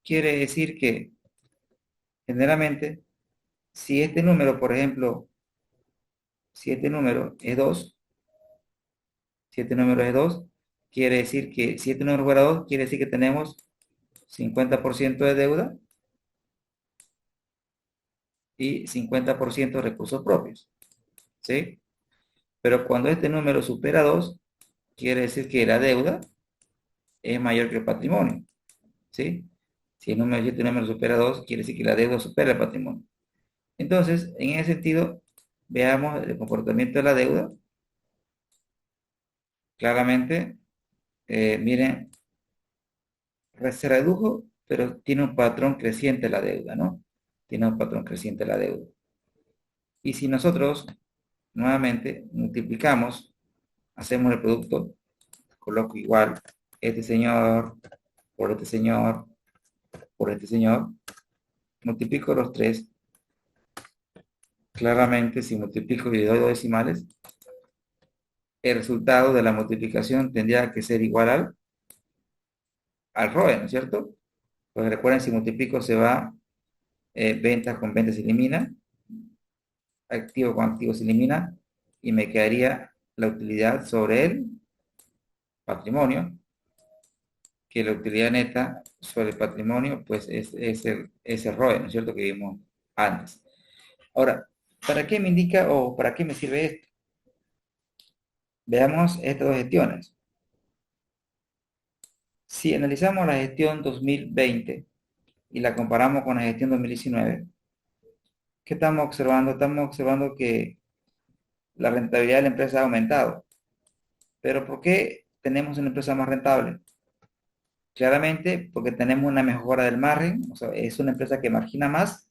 Quiere decir que generalmente, si este número, por ejemplo, si este número es 2, si este número es 2, quiere decir que si este número fuera 2, quiere decir que tenemos 50% de deuda y 50% de recursos propios, ¿sí? Pero cuando este número supera 2, quiere decir que la deuda es mayor que el patrimonio, ¿sí? Si este número supera 2, quiere decir que la deuda supera el patrimonio. Entonces, en ese sentido, veamos el comportamiento de la deuda. Claramente, miren, se redujo, pero tiene un patrón creciente la deuda, ¿no? Tiene un patrón creciente la deuda. Y si nosotros, nuevamente, multiplicamos, hacemos el producto, coloco igual este señor por este señor por este señor, multiplico los tres. Claramente, si multiplico y le doy dos decimales, el resultado de la multiplicación tendría que ser igual al ROE, ¿no es cierto? Pues recuerden, si multiplico se va, ventas con ventas se elimina, activo con activo se elimina, y me quedaría la utilidad sobre el patrimonio, que la utilidad neta sobre el patrimonio, pues es el ROE, ¿no es cierto? Que vimos antes. Ahora, ¿para qué me indica o para qué me sirve esto? Veamos estas dos gestiones. Si analizamos la gestión 2020 y la comparamos con la gestión 2019, ¿qué estamos observando? Estamos observando que la rentabilidad de la empresa ha aumentado. ¿Pero por qué tenemos una empresa más rentable? Claramente porque tenemos una mejora del margen, o sea, es una empresa que margina más,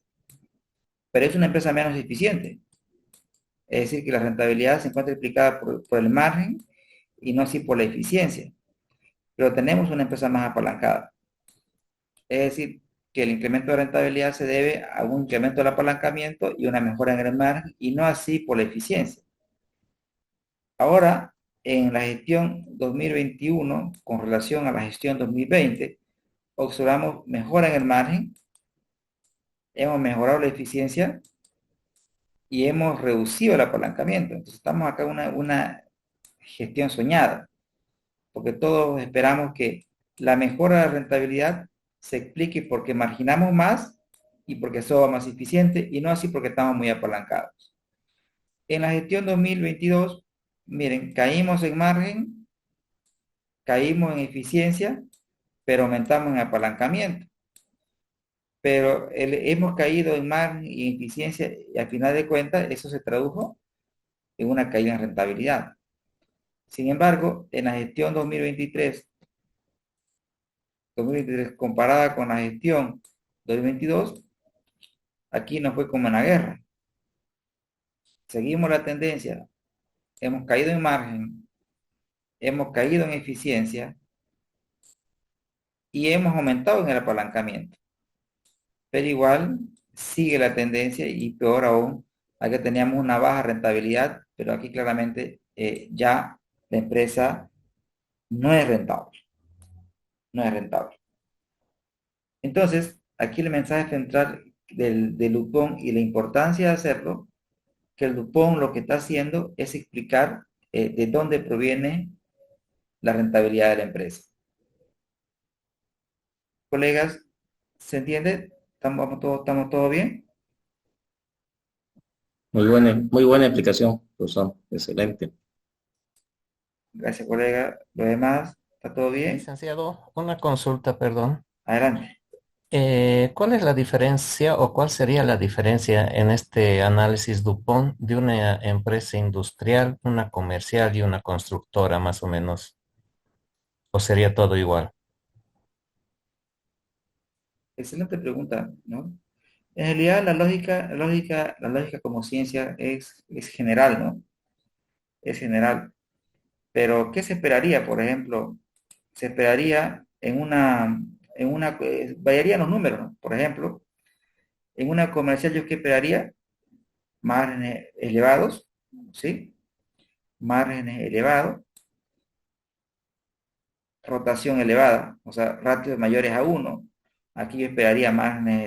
pero es una empresa menos eficiente. Es decir, que la rentabilidad se encuentra explicada por el margen y no así por la eficiencia. Pero tenemos una empresa más apalancada. Es decir, que el incremento de rentabilidad se debe a un incremento del apalancamiento y una mejora en el margen y no así por la eficiencia. Ahora, en la gestión 2021, con relación a la gestión 2020, observamos mejora en el margen, hemos mejorado la eficiencia y hemos reducido el apalancamiento. Entonces estamos acá en una gestión soñada, porque todos esperamos que la mejora de la rentabilidad se explique porque marginamos más y porque somos más eficientes y no así porque estamos muy apalancados. En la gestión 2022, miren, caímos en margen, caímos en eficiencia, pero aumentamos en apalancamiento. Pero hemos caído en margen y eficiencia y al final de cuentas eso se tradujo en una caída en rentabilidad. Sin embargo, en la gestión 2023 comparada con la gestión 2022, aquí no fue como en la guerra. Seguimos la tendencia, hemos caído en margen, hemos caído en eficiencia y hemos aumentado en el apalancamiento. Pero igual sigue la tendencia y peor aún, aquí teníamos una baja rentabilidad, pero aquí claramente ya la empresa no es rentable. No es rentable. Entonces, aquí el mensaje central del Dupont y la importancia de hacerlo, que el Dupont lo que está haciendo es explicar de dónde proviene la rentabilidad de la empresa. Colegas, ¿se entiende? ¿Estamos todo bien? Muy buena explicación, profesor. Excelente. Gracias, colega. Lo demás, ¿está todo bien? Licenciado, una consulta, perdón. Adelante. ¿Cuál es la diferencia o cuál sería la diferencia en este análisis Dupont de una empresa industrial, una comercial y una constructora, más o menos? ¿O sería todo igual? Excelente pregunta, ¿no? En realidad, la lógica como ciencia es general, ¿no? Es general. Pero, ¿qué se esperaría, por ejemplo? Se esperaría variarían los números, ¿no? Por ejemplo, en una comercial, ¿yo qué esperaría? Márgenes elevados, ¿sí? márgenes elevados, rotación elevada, o sea, ratios mayores a 1. Aquí yo esperaría márgenes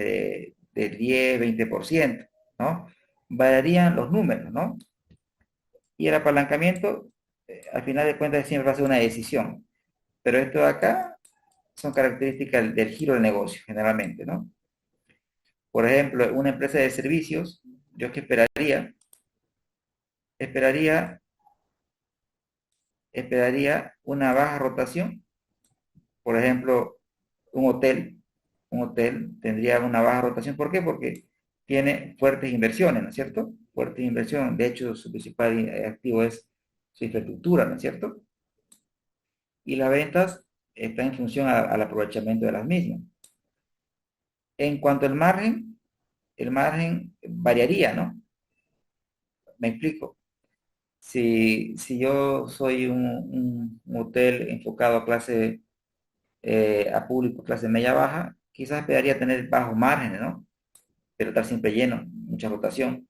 de 10, 20%, ¿no? Variarían los números, ¿no? Y el apalancamiento, al final de cuentas, siempre va a ser una decisión. Pero esto de acá son características del giro del negocio, generalmente, ¿no? Por ejemplo, una empresa de servicios, yo que esperaría, esperaría una baja rotación. Por ejemplo, un hotel tendría una baja rotación. ¿Por qué? Porque tiene fuertes inversiones, ¿no es cierto? Fuertes inversiones. De hecho, su principal activo es su infraestructura, ¿no es cierto? Y las ventas están en función al aprovechamiento de las mismas. En cuanto al margen, el margen variaría, ¿no? Me explico. Si yo soy un hotel enfocado a clase, a público clase media baja, quizás esperaría tener bajos márgenes, ¿no? Pero estar siempre lleno, mucha rotación.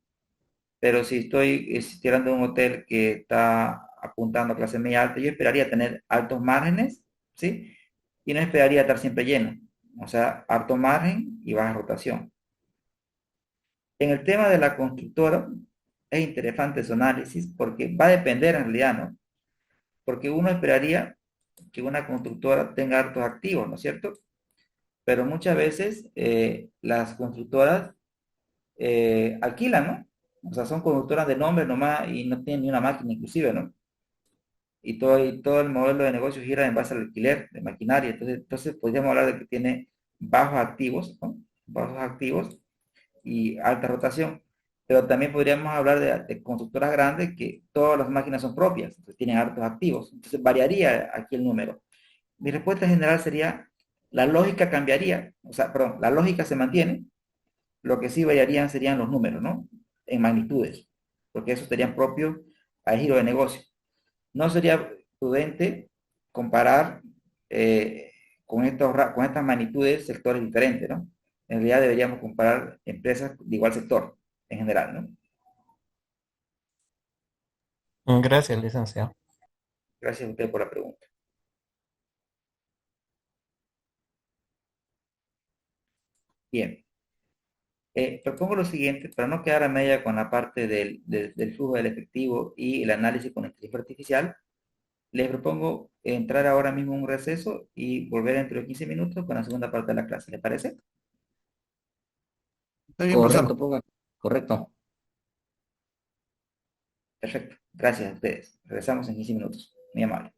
Pero si estoy hablando de un hotel que está apuntando a clase media alta, yo esperaría tener altos márgenes, ¿sí? Y no esperaría estar siempre lleno. O sea, alto margen y baja rotación. En el tema de la constructora, es interesante su análisis porque va a depender en realidad, ¿no? Porque uno esperaría que una constructora tenga hartos activos, ¿no es cierto? Pero muchas veces las constructoras alquilan, ¿no? O sea, son constructoras de nombre nomás y no tienen ni una máquina inclusive, ¿no? Y todo el modelo de negocio gira en base al alquiler de maquinaria. Entonces podríamos hablar de que tiene bajos activos, ¿no? Bajos activos y alta rotación. Pero también podríamos hablar de constructoras grandes que todas las máquinas son propias, entonces tienen hartos activos. Entonces variaría aquí el número. Mi respuesta general sería, la lógica cambiaría, o sea, perdón, la lógica se mantiene, lo que sí variarían serían los números, ¿no? En magnitudes, porque eso serían propios al giro de negocio. No sería prudente comparar con estas magnitudes sectores diferentes, ¿no? En realidad deberíamos comparar empresas de igual sector en general, ¿no? Gracias, licenciado. Gracias a usted por la pregunta. Bien, propongo lo siguiente, para no quedar a media con la parte del flujo del efectivo y el análisis con inteligencia artificial, les propongo entrar ahora mismo en un receso y volver dentro de 15 minutos con la segunda parte de la clase. ¿Le parece? Está bien, profesor. Correcto, profe. Correcto. Perfecto. Gracias a ustedes. Regresamos en 15 minutos. Muy amable.